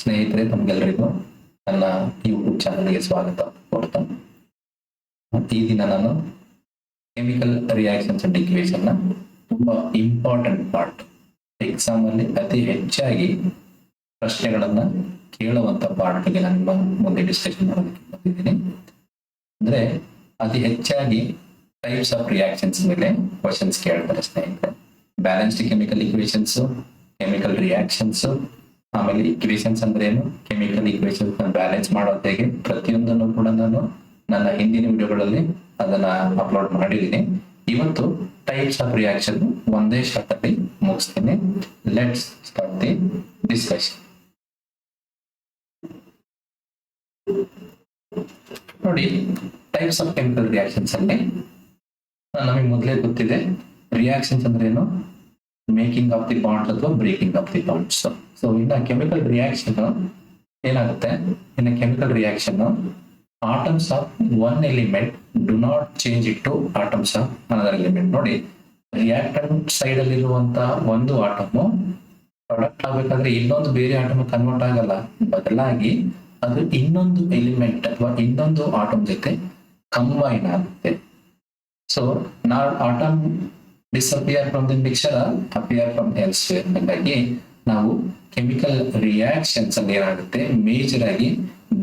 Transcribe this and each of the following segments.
ಸ್ನೇಹಿತರೆ, ತಮಗೆಲ್ಲರಿಗೂ ನನ್ನ ಯೂಟ್ಯೂಬ್ ಚಾನಲ್ಗೆ ಸ್ವಾಗತ ಕೋರ್ತಾ ಈ ದಿನ ನಾನು ಕೆಮಿಕಲ್ ರಿಯಾಕ್ಷನ್ಸ್ ಅಂಡ್ ಇಕ್ವೇಷನ್ ತುಂಬಾ ಇಂಪಾರ್ಟೆಂಟ್ ಪಾರ್ಟ್, ಎಕ್ಸಾಮ್ ಅಲ್ಲಿ ಅತಿ ಹೆಚ್ಚಾಗಿ ಪ್ರಶ್ನೆಗಳನ್ನ ಕೇಳುವಂತ ಪಾರ್ಟ್ ಬಗ್ಗೆ ನಾನು ನಿಮ್ಮ ಮುಂದೆ ಡಿಸ್ಕಷನ್ ಮಾಡೋದಕ್ಕೆ ಬಂದಿದ್ದೀನಿ. ಅಂದ್ರೆ ಅತಿ ಹೆಚ್ಚಾಗಿ ಟೈಪ್ಸ್ ಆಫ್ ರಿಯಾಕ್ಷನ್ಸ್ ಮೇಲೆ ಕ್ವಶನ್ಸ್ ಕೇಳ್ತಾರೆ ಸ್ನೇಹಿತರೆ. Balanced chemical equations, chemical reactions, ಆಮೇಲೆ ಇಕ್ವೇಷನ್ಸ್ ಅಂದ್ರೆ ಏನು, ಕೆಮಿಕಲ್ ಇಕ್ವೇಷನ್ಸ್ ಬ್ಯಾಲೆನ್ಸ್ ಮಾಡೋದು ಹೇಗೆ, ಪ್ರತಿಯೊಂದನ್ನು ಕೂಡ ನಾನು ನನ್ನ ಹಿಂದಿನ ವಿಡಿಯೋಗಳಲ್ಲಿ ಅದನ್ನ ಅಪ್ಲೋಡ್ ಮಾಡಿದ್ದೀನಿ. ಇವತ್ತು ಟೈಪ್ಸ್ ಆಫ್ ರಿಯಾಕ್ಷನ್ ಒಂದೇ ಶಾರ್ಟ್ ಅಲ್ಲಿ ಮುಗಿಸ್ತೀನಿ. Let's start the discussion. ನೋಡಿ, ಟೈಪ್ಸ್ ಆಫ್ ಕೆಮಿಕಲ್ ರಿಯಾಕ್ಷನ್ಸ್ ಅಲ್ಲಿ ನಮಗೆ ಮೊದಲೇ ಗೊತ್ತಿದೆ ರಿಯಾಕ್ಷನ್ಸ್ ಅಂದ್ರೆ ಏನು, ಮೇಕಿಂಗ್ ಆಫ್ ದಿ ಬಾಂಡ್ಸ್ ಅಥವಾ breaking of the bonds. So ಇನ್ನ ಕೆಮಿಕಲ್ ರಿಯಾಕ್ಷನ್ ಏನಾಗುತ್ತೆ, ಇನ್ನ chemical reaction atoms of one element do not change it to atoms of another element. ನೋಡಿ, ರಿಯಾಕ್ಟೆಂಟ್ ಸೈಡ್ ಅಲ್ಲಿ ಇರುವಂತ ಒಂದು ಆಟಮ್ ಪ್ರಾಡಕ್ಟ್ ಆಗ್ಬೇಕಾದ್ರೆ ಇನ್ನೊಂದು ಬೇರೆ ಆಟಮ್ ಕನ್ವರ್ಟ್ ಆಗಲ್ಲ, ಬದಲಾಗಿ ಅದು ಇನ್ನೊಂದು ಎಲಿಮೆಂಟ್ ಅಥವಾ ಇನ್ನೊಂದು ಆಟಮ್ ಜೊತೆ ಕಂಬೈನ್ ಆಗುತ್ತೆ. ಸೊ ನಾವು atom disappear from the mixer appear from elsewhere. ಹಾಗಾಗಿ ನಾವು ಕೆಮಿಕಲ್ ರಿಯಾಕ್ಷನ್ಸ್ ಅಲ್ಲಿ ಏನಾಗುತ್ತೆ, ಮೇಜರ್ ಆಗಿ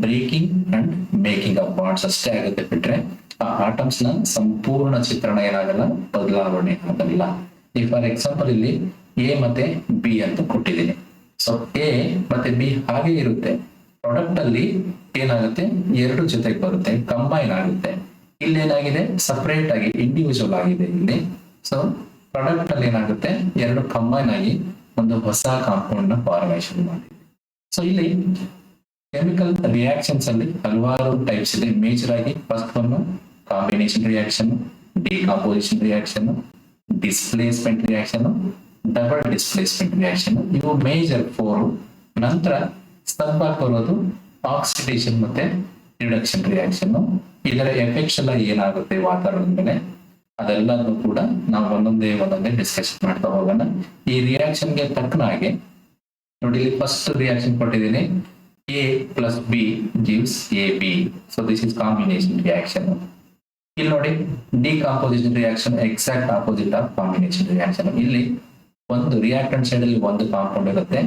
breaking and making of bonds ಅಷ್ಟೇ ಆಗುತ್ತೆ, ಬಿಟ್ರೆ ಆ ಆಟಮ್ಸ್ ನ ಸಂಪೂರ್ಣ ಚಿತ್ರಣ ಏನಾಗಲ್ಲ, ಬದಲಾವಣೆ ಆಗಲ್ಲ. ಈ ಫಾರ್ ಎಕ್ಸಾಂಪಲ್ ಇಲ್ಲಿ ಎ ಮತ್ತೆ ಬಿ ಅಂತ ಕೊಟ್ಟಿದ್ದೀನಿ. ಸೊ ಎ ಮತ್ತೆ ಬಿ ಹಾಗೆ ಇರುತ್ತೆ, ಪ್ರಾಡಕ್ಟ್ ಅಲ್ಲಿ ಏನಾಗುತ್ತೆ, ಎರಡು ಜೊತೆಗೆ ಬರುತ್ತೆ, ಕಂಬೈನ್ ಆಗುತ್ತೆ. ಇಲ್ಲಿ ಏನಾಗಿದೆ, ಸಪರೇಟ್ ಆಗಿ ಇಂಡಿವಿಜುವಲ್ ಆಗಿದೆ ಇಲ್ಲಿ. ಸೊ ಪ್ರಾಡಕ್ಟ್ ಅಲ್ಲಿ ಏನಾಗುತ್ತೆ, ಎರಡು ಕಂಬೈನ್ ಆಗಿ ಒಂದು ಹೊಸ ಕಾಂಪೌಂಡ್ ನ ಫಾರ್ಮೇಶನ್ ಮಾಡಿದೆ. ಸೊ ಇಲ್ಲಿ ಕೆಮಿಕಲ್ ರಿಯಾಕ್ಷನ್ಸ್ ಅಲ್ಲಿ ಹಲವಾರು ಟೈಪ್ಸ್ ಇದೆ. ಮೇಜರ್ ಆಗಿ first one combination reaction, decomposition reaction, displacement reaction, double displacement reaction. ಇವು ಮೇಜರ್ 4. ನಂತರ ಸ್ವಲ್ಪ ಬರೋದು ಆಕ್ಸಿಡೇಷನ್ ಮತ್ತೆ ರಿಡಕ್ಷನ್ ರಿಯಾಕ್ಷನ್. ಇದರ ಎಫೆಕ್ಟ್ಸ್ ಎಲ್ಲ ಏನಾಗುತ್ತೆ ವಾತಾವರಣದ ಮೇಲೆ, ಅದೆಲ್ಲದನ್ನು ಕೂಡ ನಾವು ಒಂದೊಂದೇ ಡಿಸ್ಕಷನ್ ಮಾಡ್ತಾ ಹೋಗೋಣ. ಈ ರಿಯಾಕ್ಷನ್ ಗೆ ತಕ್ಕನ ಹಾಗೆ ನೋಡಿ, ಇಲ್ಲಿ ಫಸ್ಟ್ ರಿಯಾಕ್ಷನ್ ಕೊಟ್ಟಿದ್ದೀನಿ, A plus B gives A B. So this is combination reaction. ಇಲ್ಲಿ ನೋಡಿ, decomposition reaction exact opposite of combination reaction. ಇಲ್ಲಿ ಒಂದು ರಿಯಾಕ್ಟೆಂಟ್ ಸೈಡ್ ಅಲ್ಲಿ ಒಂದು ಕಾಂಪೌಂಡ್ ಇರುತ್ತೆ,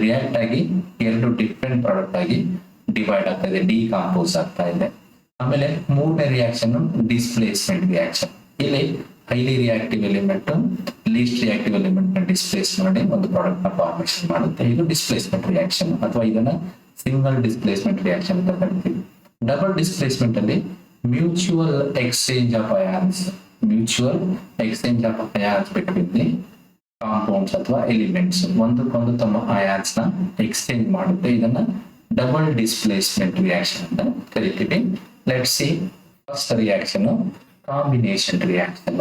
ರಿಯಾಕ್ಟ್ ಆಗಿ ಎರಡು ಡಿಫ್ರೆಂಟ್ ಪ್ರಾಡಕ್ಟ್ ಆಗಿ ಡಿವೈಡ್ ಆಗ್ತಾ ಇದೆ, ಡಿಕಾಂಪೋಸ್ ಆಗ್ತಾ ಇದೆ. ಆಮೇಲೆ ಮೂರನೇ ರಿಯಾಕ್ಷನ್ ಡಿಸ್ಪ್ಲೇಸ್ಮೆಂಟ್ ರಿಯಾಕ್ಷನ್. ಇಲ್ಲಿ highly reactive element least reactive element displace ಮಾಡಿ ಒಂದು ಪ್ರಾಡಕ್ಟ್ ನ ಫಾರ್ಮೇಶನ್ ಮಾಡುತ್ತೆ. ಇದು ಡಿಸ್ಪ್ಲೇಸ್ಮೆಂಟ್ ರಿಯಾಕ್ಷನ್, ಅಥವಾ ಇದನ್ನ ಸಿಂಗಲ್ ಡಿಸ್ಪ್ಲೇಸ್ಮೆಂಟ್ ರಿಯಾಕ್ಷನ್ ಅಂತ ಕರಿತೀವಿ. ಡಬಲ್ ಡಿಸ್ಪ್ಲೇಸ್ಮೆಂಟ್ ಅಲ್ಲಿ mutual exchange of ions, between the compounds ಅಥವಾ ಎಲಿಮೆಂಟ್ಸ್ ಒಂದಕ್ಕೊಂದು ತಮ್ಮ ಅಯಾನ್ಸ್ ನ ಎಕ್ಸ್ಚೇಂಜ್ ಮಾಡುತ್ತೆ. ಇದನ್ನ ಡಬಲ್ ಡಿಸ್ಪ್ಲೇಸ್ಮೆಂಟ್ ರಿಯಾಕ್ಷನ್ ಅಂತ ಕರಿತೀವಿ. Let's see first reaction, combination reaction,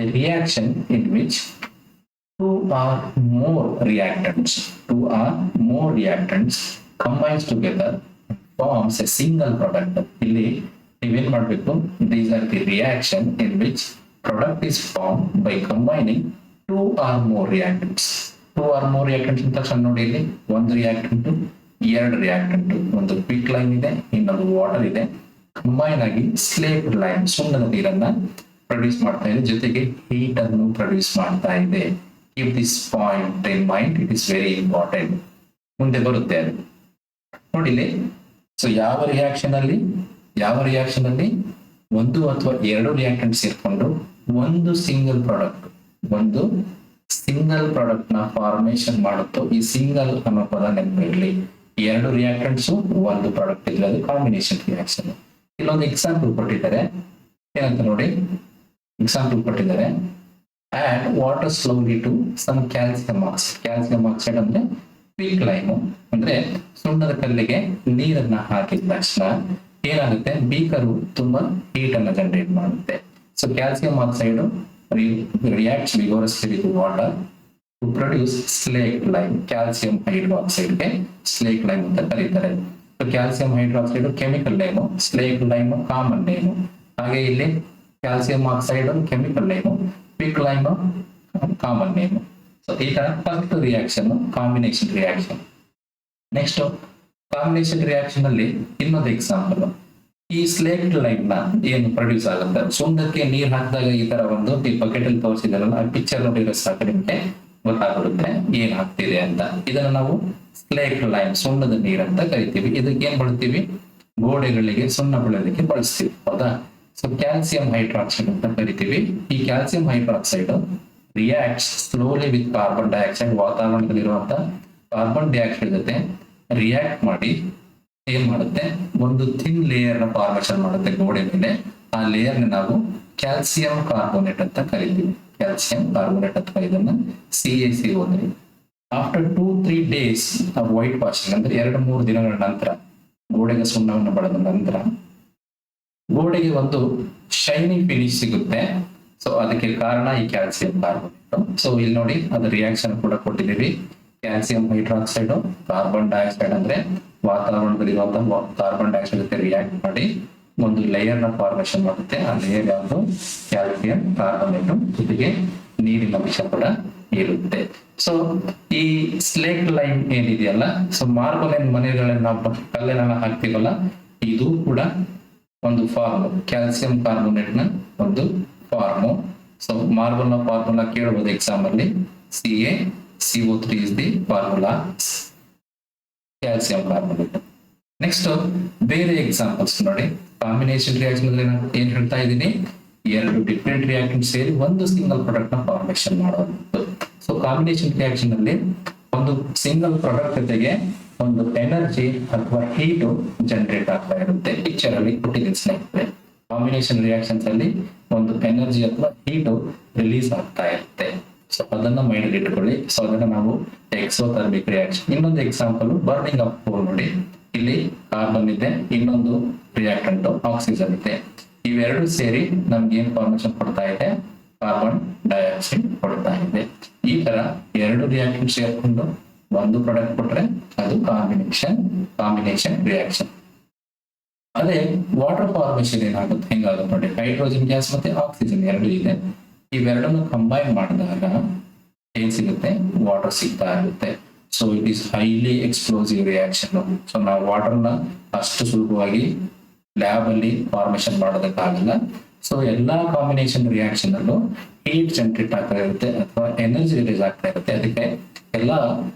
a reaction in which two or more reactants combines together forms a single product. ಇಲ್ಲಿ ನೀವೇನ್ ಮಾಡಬೇಕು, these are the reaction in which product is formed by combining two or more reactants. ಅಂತ ತಕ್ಷಣ ನೋಡಿ, ಇಲ್ಲಿ ಒಂದು reactant, ಎರಡು reactant, ಒಂದು ಕ್ವಿಕ್ ಲೈನ್ ಇದೆ, ಇನ್ನೊಂದು ವಾಟರ್ ಇದೆ, ಕಂಬೈನ್ ಆಗಿ ಸ್ಲೇಟ್ ಲೈನ್ ಸುಣ್ಣದ ನೀರನ್ನ ಪ್ರೊಡ್ಯೂಸ್ ಮಾಡ್ತಾ ಇದೆ, ಜೊತೆಗೆ ಹೀಟ್ ಅನ್ನು ಪ್ರೊಡ್ಯೂಸ್ ಮಾಡ್ತಾ ಇದೆ. Keep this point in mind, it is very important. ಮುಂದೆ ಬರುತ್ತೆ ಅದು ನೋಡಿ ಇಲ್ಲಿ. ಸೊ ಯಾವ ರಿಯಾಕ್ಷನ್ ಅಲ್ಲಿ ಒಂದು ಅಥವಾ ಎರಡು ರಿಯಾಕ್ಟೆಂಟ್ ಸೇರ್ಕೊಂಡು ಒಂದು ಸಿಂಗಲ್ ಪ್ರಾಡಕ್ಟ್ ನ ಫಾರ್ಮೇಶನ್ ಮಾಡುತ್ತೋ, ಈ ಸಿಂಗಲ್ ಅನ್ನೋ ಪದ ನೆನಪಿರಲಿ. ಎರಡು ರಿಯಾಕ್ಟೆಂಟ್ಸ್ ಒಂದು ಪ್ರಾಡಕ್ಟ್ ಇದ್ರೆ ಅದು ಕಾಂಬಿನೇಷನ್ ರಿಯಾಕ್ಷನ್. ಇಲ್ಲೊಂದು ಎಕ್ಸಾಂಪಲ್ ಕೊಟ್ಟಿದ್ದಾರೆ, ಏನಂತ ನೋಡಿ, add water slowly to some calcium oxide ಅಂದ್ರೆ ಕ್ವಿಕ್ ಲೈಮ್, ಅಂದ್ರೆ ಸುಣ್ಣದ ಕಲ್ಲಿಗೆ ನೀರನ್ನ ಹಾಕಿದ ತಕ್ಷಣ ಏನಾಗುತ್ತೆ, ಬೀಕರು ತುಂಬಾ ಹೀಟ್ ಅನ್ನ ಜನರೇಟ್ ಮಾಡುತ್ತೆ. So calcium oxide reacts vigorously with water to produce slate lime. Calcium hydroxide ಗೆ ಸ್ಲೇಟ್ ಲೈಮ್ ಅಂತ ಕರೀತಾರೆ. Calcium hydroxide chemical name, slate lime common name. ಹಾಗೆ ಇಲ್ಲಿ calcium oxide chemical name, quick lime common name. So ಈ ತರ first reaction combination reaction. Next combination reaction ಅಲ್ಲಿ ಇನ್ನೊಂದು example, ಈ ಸ್ಲೇಟ್ ಲೈನ್ ನ ಏನು ಪ್ರೊಡ್ಯೂಸ್ ಆಗುತ್ತೆ, ಸುಣ್ಣಕ್ಕೆ ನೀರ್ ಹಾಕಿದಾಗ ಈ ತರ ಒಂದು ಈ ಬಕೆಟ್ ಅಲ್ಲಿ ತೋರಿಸಿದಾರಲ್ಲ, ಆ ಪಿಕ್ಚರ್ ನೋಡಿದ್ರೆ ಸಾಕು ನಿಮ್ಗೆ ಗೊತ್ತಾಗ್ಬಿಡುತ್ತೆ ಏನ್ ಆಗ್ತಿದೆ ಅಂತ. ಇದನ್ನ ನಾವು ಸ್ಲೇಟ್ ಲೈನ್, ಸುಣ್ಣದ ನೀರ್ ಅಂತ ಕರಿತೀವಿ. ಇದಕ್ಕೆ ಏನ್ ಬಳಸ್ತೀವಿ, ಗೋಡೆಗಳಿಗೆ ಸುಣ್ಣ ಬೆಳೆಯೋದಕ್ಕೆ ಬಳಸ್ತೀವಿ, ಹೌದಾ. ಸೊ ಕ್ಯಾಲ್ಸಿಯಂ ಹೈಡ್ರಾಕ್ಸೈಡ್ ಅಂತ ಕರಿತೀವಿ. ಈ calcium hydroxide reacts slowly with carbon dioxide, ವಾತಾವರಣದಲ್ಲಿರುವಂತ ಕಾರ್ಬನ್ ಡೈಆಕ್ಸೈಡ್ ಜೊತೆ ರಿಯಾಕ್ಟ್ ಮಾಡಿ ಏನ್ ಮಾಡುತ್ತೆ, ಒಂದು ಥಿನ್ ಲೇಯರ್ ನ ಫಾರ್ಮೇಶನ್ ಮಾಡುತ್ತೆ ಗೋಡೆ ಮೇಲೆ. ಆ ಲೇಯರ್ ನ ನಾವು ಕ್ಯಾಲ್ಸಿಯಂ ಕಾರ್ಬೋನೇಟ್ ಅಂತ ಕರಿತೀವಿ. ಕ್ಯಾಲ್ಸಿಯಂ ಕಾರ್ಬೋನೇಟ್ ಅಥವಾ ಇದನ್ನ CaCO3. After 2-3 days of white washing, ಅಂದ್ರೆ 2-3 ದಿನಗಳ ನಂತರ, ಗೋಡೆಗೆ ಸುಣ್ಣವನ್ನು ಬಳದ ನಂತರ ಗೋಡೆಗೆ ಒಂದು ಶೈನಿ ಫಿನಿಶ್ ಸಿಗುತ್ತೆ. ಸೊ ಅದಕ್ಕೆ ಕಾರಣ ಈ ಕ್ಯಾಲ್ಸಿಯಂ ಕಾರ್ಬೋನೇಟ್. ಸೊ ಇಲ್ಲಿ ನೋಡಿ ಅದು ರಿಯಾಕ್ಷನ್ ಕೂಡ ಕೊಟ್ಟಿದ್ದೀವಿ. ಕ್ಯಾಲ್ಸಿಯಂ ಹೈಡ್ರಾಕ್ಸೈಡ್ ಕಾರ್ಬನ್ ಡೈಆಕ್ಸೈಡ್ ಅಂದ್ರೆ ವಾತಾವರಣದಲ್ಲಿರುವಂತಹ ಕಾರ್ಬನ್ ಡೈಆಕ್ಸೈಡ್ ಜೊತೆ ರಿಯಾಕ್ಟ್ ಮಾಡಿ ಒಂದು ಲೇಯರ್ ನ ಫಾರ್ಮೇಶನ್ ಮಾಡುತ್ತೆ. ಆ ಲೇಯರ್ ಯಾವುದು, ಕ್ಯಾಲ್ಸಿಯಂ ಕಾರ್ಬೋನೇಟ್, ಜೊತೆಗೆ ನೀರಿನ ಅಂಶ ಕೂಡ ಇರುತ್ತೆ. ಸೊ ಈ ಸ್ಲೇಟ್ ಲೈನ್ ಏನಿದೆಯಲ್ಲ, ಸೊ ಮಾರ್ಬಲ್ ಮನೆಗಳನ್ನ ನಾವು ಕಲ್ಲಿನ ಹಾಕ್ತೀವಲ್ಲ, ಇದು ಕೂಡ ಒಂದು ಫಾರ್ಮ್, ಕ್ಯಾಲ್ಸಿಯಂ ಕಾರ್ಬೋನೇಟ್ ನ ಒಂದು ಫಾರ್ಮ್. ಸೊ ಮಾರ್ಬಲ್ ನ ಫಾರ್ಮುಲಾ ಕೇಳಬಹುದು ಎಕ್ಸಾಮ್ ಅಲ್ಲಿ, CaCO3 is the formula, calcium carbonate. Next ಬೇರೆ ಎಕ್ಸಾಂಪಲ್ಸ್ ನೋಡಿ. ಕಾಂಬಿನೇಷನ್ ರಿಯಾಕ್ಷನ್ ಏನ್ ಹೇಳ್ತಾ ಇದ್ದೀನಿ, ಎರಡು ಡಿಫ್ರೆಂಟ್ ರಿಯಾಕ್ಷನ್ ಸೇರಿ ಒಂದು ಸಿಂಗಲ್ ಪ್ರಾಡಕ್ಟ್ ನ ಫಾರ್ಮೇಶನ್ ಮಾಡೋದು. ಸೊ ಕಾಂಬಿನೇಷನ್ ರಿಯಾಕ್ಷನ್ ಅಲ್ಲಿ ಒಂದು ಸಿಂಗಲ್ ಪ್ರಾಡಕ್ಟ್ ಜೊತೆಗೆ ಒಂದು ಎನರ್ಜಿ ಅಥವಾ ಹೀಟ್ ಜನರೇಟ್ ಆಗ್ತಾ ಇರುತ್ತೆ. ಪಿಕ್ಚರ್ ಅಲ್ಲಿ ಕೊಟ್ಟಿದ್ದೀನಿ ಸ್ನೇಹಿತರೆ. ಕಾಂಬಿನೇಷನ್ ರಿಯಾಕ್ಷನ್ಸ್ ಅಲ್ಲಿ ಒಂದು ಎನರ್ಜಿ ಅಥವಾ ಹೀಟ್ ರಿಲೀಸ್ ಆಗ್ತಾ ಇರುತ್ತೆ. ಸೊ ಅದನ್ನ ಮೈಂಡ್ ಇಟ್ಕೊಳ್ಳಿ. ಸೊ ಅದನ್ನ ನಾವು ಎಕ್ಸೋಥರ್ಮಿಕ್ ರಿಯಾಕ್ಷನ್. ಇನ್ನೊಂದು ಎಕ್ಸಾಂಪಲ್ ಬರ್ನಿಂಗ್ ಆಫ್ ಕೋಲ್ ನೋಡಿ. ಇಲ್ಲಿ ಕಾರ್ಬನ್ ಇದೆ, ಇನ್ನೊಂದು ರಿಯಾಕ್ಟೆಂಟ್ ಆಕ್ಸಿಜನ್ ಇದೆ. ಇವೆರಡು ಸೇರಿ ನಮ್ಗೆ ಏನ್ ಫಾರ್ಮೇಶನ್ ಕೊಡ್ತಾ ಇದೆ, ಕಾರ್ಬನ್ ಡೈಆಕ್ಸೈಡ್ ಕೊಡ್ತಾ ಇದೆ. ಈ ತರ ಎರಡು ರಿಯಾಕ್ಷನ್ ಸೇರ್ಕೊಂಡು ಒಂದು ಪ್ರಾಡಕ್ಟ್ ಕೊಟ್ರೆ ಅದು ಕಾಂಬಿನೇಷನ್ ರಿಯಾಕ್ಷನ್. ಅದೇ ವಾಟರ್ ಫಾರ್ಮೇಶನ್ ಏನಾಗುತ್ತೆ, ಹೆಂಗಾಗುತ್ತೆ ನೋಡಿ. ಹೈಡ್ರೋಜನ್ ಗ್ಯಾಸ್ ಮತ್ತೆ ಆಕ್ಸಿಜನ್ ಎರಡು ಇದೆ. ಇವೆರಡನ್ನು ಕಂಬೈನ್ ಮಾಡಿದಾಗ ಏನ್ ಸಿಗುತ್ತೆ, ವಾಟರ್ ಸಿಗ್ತಾ ಇರುತ್ತೆ. So it is highly explosive reaction. So ನಾವು ವಾಟರ್ ನ ಅಷ್ಟು ಸುಲಭವಾಗಿ ಲ್ಯಾಬ್ ಅಲ್ಲಿ ಫಾರ್ಮೇಶನ್ ಮಾಡೋದಕ್ಕಾಗಲ್ಲ. ಸೊ ಎಲ್ಲಾ ಕಾಂಬಿನೇಷನ್ ರಿಯಾಕ್ಷನ್ ಅಲ್ಲೂ ಹೀಟ್ ಜನರೇಟ್ ಆಗ್ತಾ ಇರುತ್ತೆ ಅಥವಾ ಎನರ್ಜಿ ರಿಲೀಸ್ ಆಗ್ತಾ ಇರುತ್ತೆ. ಅದಕ್ಕೆ ಎಲ್ಲಾ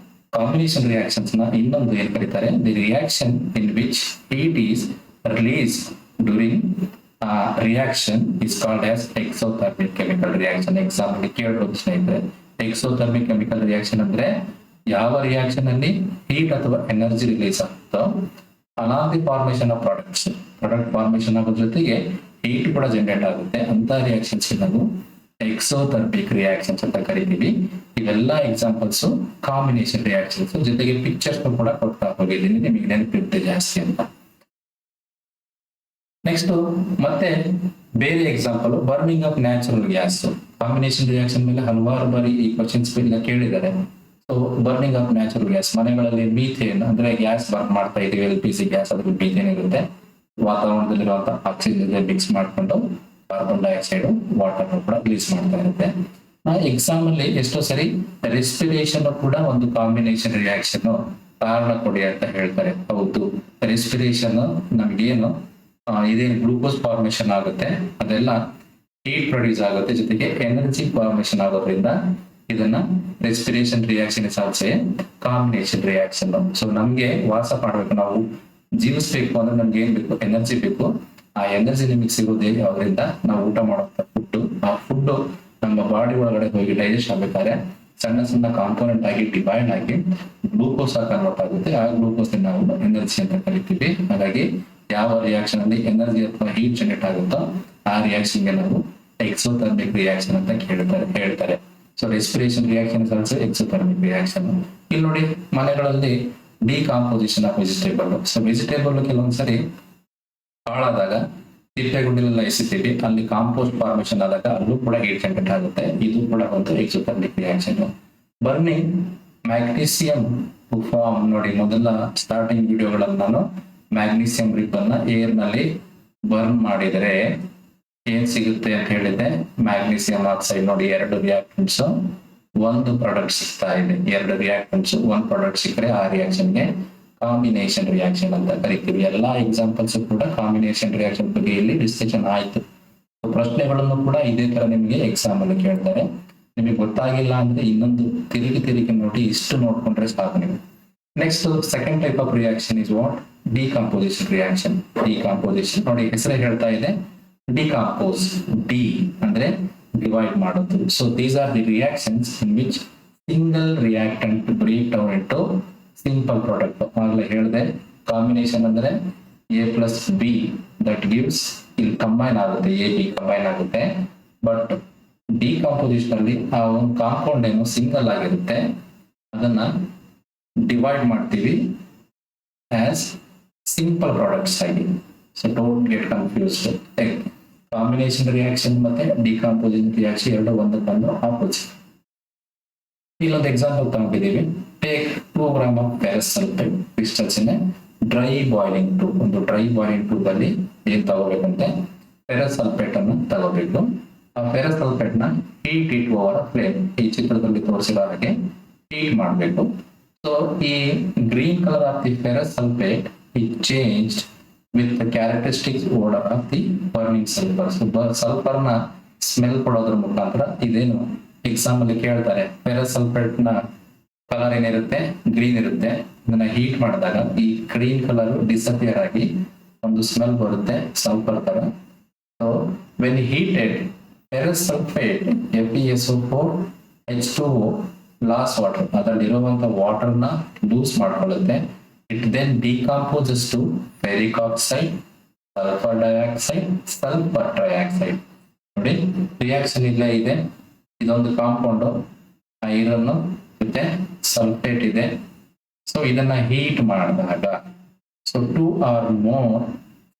ಕಾಂಬಿನೇಷನ್ ರಿಯಾಕ್ಷನ್ಸ್ ನ ಇನ್ನೊಂದು ಏನ್ ಕರೀತಾರೆ, the reaction in which heat is release during reaction is called as exothermic chemical reaction. Example ಕೇಳಬಹುದು ಸ್ನೇಹಿತರೆ. ಎಕ್ಸೋಥರ್ಮಿಕ್ ಕೆಮಿಕಲ್ ರಿಯಾಕ್ಷನ್ ಅಂದ್ರೆ ಯಾವ ರಿಯಾಕ್ಷನ್ ಅಲ್ಲಿ ಹೀಟ್ ಅಥವಾ ಎನರ್ಜಿ ರಿಲೀಸ್ ಆಗುತ್ತೋ along the formation of product formation ಆಗೋ ಜೊತೆಗೆ ಹೀಟ್ ಕೂಡ ಜನರೇಟ್ ಆಗುತ್ತೆ. ಅಂತ ರಿಯಾಕ್ಷನ್ಸ್ ನಾವು ಎಕ್ಸೋಥರ್ಮಿಕ್ ರಿಯಾಕ್ಷನ್ಸ್ ಅಂತ ಕರಿತೀವಿ. ಇವೆಲ್ಲ ಎಕ್ಸಾಂಪಲ್ಸ್ ಕಾಂಬಿನೇಷನ್ ರಿಯಾಕ್ಷನ್ಸ್. ಜೊತೆಗೆ ಪಿಕ್ಚರ್ಸ್ ಕೂಡ ಕೊಡ್ತಾ ಹೋಗಿದ್ದೀನಿ, ನಿಮಗೆ ನೆನಪಿರುತ್ತೆ ಜಾಸ್ತಿ ಅಂತ. ನೆಕ್ಸ್ಟ್ ಮತ್ತೆ ಬೇರೆ example burning of natural gas. Combination reaction ಮೇಲೆ ಹಲವಾರು ಬಾರಿ ಈ ಕ್ವಶನ್ಸ್ ಕೇಳಿದ್ದಾರೆ. So burning of natural gas, ಮನೆಗಳಲ್ಲಿ ಮೀಥೇನ್ ಅಂದ್ರೆ ಗ್ಯಾಸ್ ಬರ್ನ್ ಮಾಡ್ತಾ ಇದೀವಿ, LPG ಗ್ಯಾಸ್, ಅದ್ರಲ್ಲಿ ಮೀಥೇನ್ ಇರುತ್ತೆ. ವಾತಾವರಣದಲ್ಲಿರುವಂತಹ ಆಕ್ಸಿಜನ್ ಮಿಕ್ಸ್ ಮಾಡ್ಕೊಂಡು ಕಾರ್ಬನ್ ಡೈಆಕ್ಸೈಡ್ ವಾಟರ್ ಕೂಡ ರಿಲೀಸ್ ಮಾಡ್ತಾ ಇರುತ್ತೆ. ಎಕ್ಸಾಮ್ ಅಲ್ಲಿ ಎಷ್ಟೋ ಸರಿ ರೆಸ್ಪಿರೇಷನ್ ಕೂಡ ಒಂದು ಕಾಂಬಿನೇಷನ್ ರಿಯಾಕ್ಷನ್ ಕಾರಣ ಕೊಡಿ ಅಂತ ಹೇಳ್ತಾರೆ. ಹೌದು, ರೆಸ್ಪಿರೇಷನ್ ನಮ್ಗೇನು ಇದೇನು ಗ್ಲೂಕೋಸ್ ಫಾರ್ಮೇಶನ್ ಆಗುತ್ತೆ, ಅದೆಲ್ಲ ಹೀಟ್ ಪ್ರೊಡ್ಯೂಸ್ ಆಗುತ್ತೆ, ಜೊತೆಗೆ ಎನರ್ಜಿ ಫಾರ್ಮೇಶನ್ ಆಗೋದ್ರಿಂದ ಇದನ್ನ respiration reaction is also combination reaction. So ನಮ್ಗೆ ವಾಸ ಮಾಡ್ಬೇಕು, ನಾವು ಜೀವಿಸ್ಬೇಕು ಅಂದ್ರೆ ನಮ್ಗೆ ಏನ್ ಬೇಕು, ಎನರ್ಜಿ ಬೇಕು. ಆ ಎನರ್ಜಿ ನಿಮಗೆ ಸಿಗೋದೇ ಯಾವ್ದ್ರಿಂದ, ನಾವು ಊಟ ಮಾಡುವಂತ ಫುಡ್. ಆ ಫುಡ್ ನಮ್ಮ ಬಾಡಿ ಒಳಗಡೆ ಹೋಗಿ ಡೈಜೆಸ್ಟ್ ಆಗ್ಬೇಕಾದ್ರೆ ಸಣ್ಣ ಸಣ್ಣ ಕಾಂಪೋನೆಂಟ್ ಆಗಿ ಡಿವೈಡ್ ಆಗಿ ಗ್ಲೂಕೋಸ್ ಕನ್ವರ್ಟ್ ಆಗುತ್ತೆ. ಆ ಗ್ಲೂಕೋಸ್ ನಾವು ಎನರ್ಜಿ ಅಂತ ಕರಿತೀವಿ. ಹಾಗಾಗಿ ಯಾವ ರಿಯಾಕ್ಷನ್ ಅಲ್ಲಿ ಎನರ್ಜಿ ಅಥವಾ ಹೀಟ್ ಜನರೇಟ್ ಆಗುತ್ತೋ ಆ ರಿಯಾಕ್ಷನ್ ಗೆ ನಾವು ಎಕ್ಸೋಥರ್ಮಿಕ್ ರಿಯಾಕ್ಷನ್ ಅಂತ ಹೇಳ್ತಾರೆ. So respiration reaction also exothermic reaction. ಇಲ್ಲಿ ನೋಡಿ, ಮನೆಗಳಲ್ಲಿ decomposition of vegetable. So vegetable ಕೆಲವೊಂದ್ಸರಿ ಹಾಳಾದಾಗ ತಿಪ್ಪೆಗುಂಡಿಲೆಲ್ಲ ಎಸಿತೀವಿ, ಅಲ್ಲಿ ಕಾಂಪೋಸ್ಟ್ ಫಾರ್ಮೇಶನ್ ಆದಾಗ ಅಲ್ಲೂ ಕೂಡ ಹೀಟ್ ಜನರೇಟ್ ಆಗುತ್ತೆ. ಇದು ಕೂಡ ಒಂದು exothermic reaction. Burning magnesium to form ನೋಡಿ, ಮೊದಲ ಸ್ಟಾರ್ಟಿಂಗ್ ವಿಡಿಯೋಗಳಲ್ಲಿ ನಾನು ಮ್ಯಾಗ್ನೀಸಿಯಂ ರಿಪ್ ಅನ್ನ ಏರ್ ನಲ್ಲಿ ಬರ್ನ್ ಮಾಡಿದರೆ ಏನ್ ಸಿಗುತ್ತೆ ಅಂತ ಹೇಳಿದೆ, ಮ್ಯಾಗ್ನೀಸಿಯಂ ಆಕ್ಸೈಡ್. ನೋಡಿ, ಎರಡು ರಿಯಾಕ್ಟೆಂಟ್ಸ್ ಒಂದು ಪ್ರಾಡಕ್ಟ್ ಸಿಗ್ತಾ ಇದೆ. ಎರಡು ರಿಯಾಕ್ಟೆಂಟ್ಸ್ ಒಂದು ಪ್ರಾಡಕ್ಟ್ ಸಿಕ್ಕರೆ ಆ ರಿಯಾಕ್ಷನ್ಗೆ ಕಾಂಬಿನೇಷನ್ ರಿಯಾಕ್ಷನ್ ಅಂತ ಕರಿತೀವಿ. ಎಲ್ಲಾ ಎಕ್ಸಾಂಪಲ್ಸ್ ಕೂಡ ಕಾಂಬಿನೇಷನ್ ರಿಯಾಕ್ಷನ್ ಬಗ್ಗೆ ಇಲ್ಲಿ ಡಿಸ್ಕಷನ್ ಆಯ್ತು. ಪ್ರಶ್ನೆಗಳನ್ನು ಕೂಡ ಇದೇ ತರ ನಿಮಗೆ ಎಕ್ಸಾಮ್ ಅಲ್ಲಿ ಕೇಳ್ತಾರೆ. ನಿಮಗೆ ಗೊತ್ತಾಗಿಲ್ಲ ಅಂದ್ರೆ ಇನ್ನೊಂದು ತಿರುಗಿ ನೋಡಿ, ಇಷ್ಟು ನೋಡ್ಕೊಂಡ್ರೆ ಸಾಕು ನೀವು. Next second type of reaction is what? Decomposition reaction. Decomposition ನೋಡಿ ಹೆಸರೇ ಹೇಳ್ತಾ ಇದೆ, ಡಿಕಾಂಪೋಸ್. ಡಿ ಅಂದ್ರೆ ಡಿವೈಡ್ ಮಾಡೋದು. So these are the reactions in which single reactant break down into simple product. ಆಗಲೇ ಹೇಳಿದೆ, ಕಾಂಬಿನೇಷನ್ ಅಂದ್ರೆ A plus B that gives, ಇಲ್ಲಿ ಕಂಬೈನ್ ಆಗುತ್ತೆ, ಎ ಬಿ ಕಂಬೈನ್ ಆಗುತ್ತೆ. ಬಟ್ ಡಿಕಾಂಪೋಸಿಷನ್ ಅಲ್ಲಿ ಆ ಒಂದು ಕಾಂಪೌಂಡ್ ಏನು ಸಿಂಗಲ್ ಆಗಿರುತ್ತೆ, ಅದನ್ನ ಡಿವೈಡ್ ಮಾಡ್ತೀವಿ ಆಸ್ ಸಿಂಪಲ್ ಪ್ರಾಡಕ್ಟ್ಸ್ ಆಗಿ. So don't get confused. Combination reaction ಮತ್ತೆ ಡಿಕಾಂಪೋಸಿಷನ್ ರಿಯಾಕ್ಷನ್ ಎರಡು ಒಂದಕ್ಕೊಂದು ಆಪೋಸಿಟ್. ಇಲ್ಲೊಂದು ಎಕ್ಸಾಂಪಲ್ ತಗೊಂಡಿದ್ದೀವಿ. Take 2 gram of ferrous sulphate crystals in dry boiling tube. ಒಂದು ಡ್ರೈ ಬಾಯ್ಲಿಂಗ್ ಟ್ಯೂಬ್ ಅಲ್ಲಿ ಏನ್ ತಗೋಬೇಕಂತೆ, ಫೆರಸ್ ಸಲ್ಫೇಟ್ ಅನ್ನು ತಗೋಬೇಕು. ಆ ಫೆರಸ್ ಸಲ್ಫೇಟ್ ನ ಹೀಟ್ ಇಟ್ ಓವರ್ ಫ್ಲೇಮ್, ಈ ಚಿತ್ರದಲ್ಲಿ ತೋರಿಸಿರೋ ಹಾಗೆ ಹೀಟ್ ಮಾಡಬೇಕು. ಸೊ ಈ green colour of the ferrous sulphate is changed with the characteristics odour of the burning sulphur. Sulphur ನ ಸ್ಮೆಲ್ ಕೊಡೋದ್ರ ಮುಖಾಂತರ ಇದೇನು ಎಕ್ಸಾಮ್ ಅಲ್ಲಿ ಕೇಳ್ತಾರೆ, ಫೆರಸ್ ಸಲ್ಫೇಟ್ ನ ಕಲರ್ ಏನಿರುತ್ತೆ ಗ್ರೀನ್ ಇರುತ್ತೆ. ಇದನ್ನ ಹೀಟ್ ಮಾಡಿದಾಗ ಈ ಗ್ರೀನ್ ಕಲರ್ ಡಿಸಪಿಯರ್ ಆಗಿ ಒಂದು ಸ್ಮೆಲ್ ಬರುತ್ತೆ ಸಲ್ಫರ್ ತರ. So when heated ferrous sulphate FeSO4 H2O loss water, ಅದರಲ್ಲಿರುವಂತಹ ವಾಟರ್ ನ ಲೂಸ್ ಮಾಡ್ಕೊಳ್ಳುತ್ತೆ. It then decomposes to ferric oxide, sulphur dioxide, sulphur trioxide. ನೋಡಿ ರಿಯಾಕ್ಷನ್ ಇಲ್ಲೇ ಇದೆ. ಇದೊಂದು ಕಾಂಪೌಂಡ್ ಐರನ್ ಮತ್ತೆ ಸಲ್ಫೇಟ್ ಇದೆ. ಸೊ ಇದನ್ನ ಹೀಟ್ ಮಾಡಿದಾಗ so 2 or more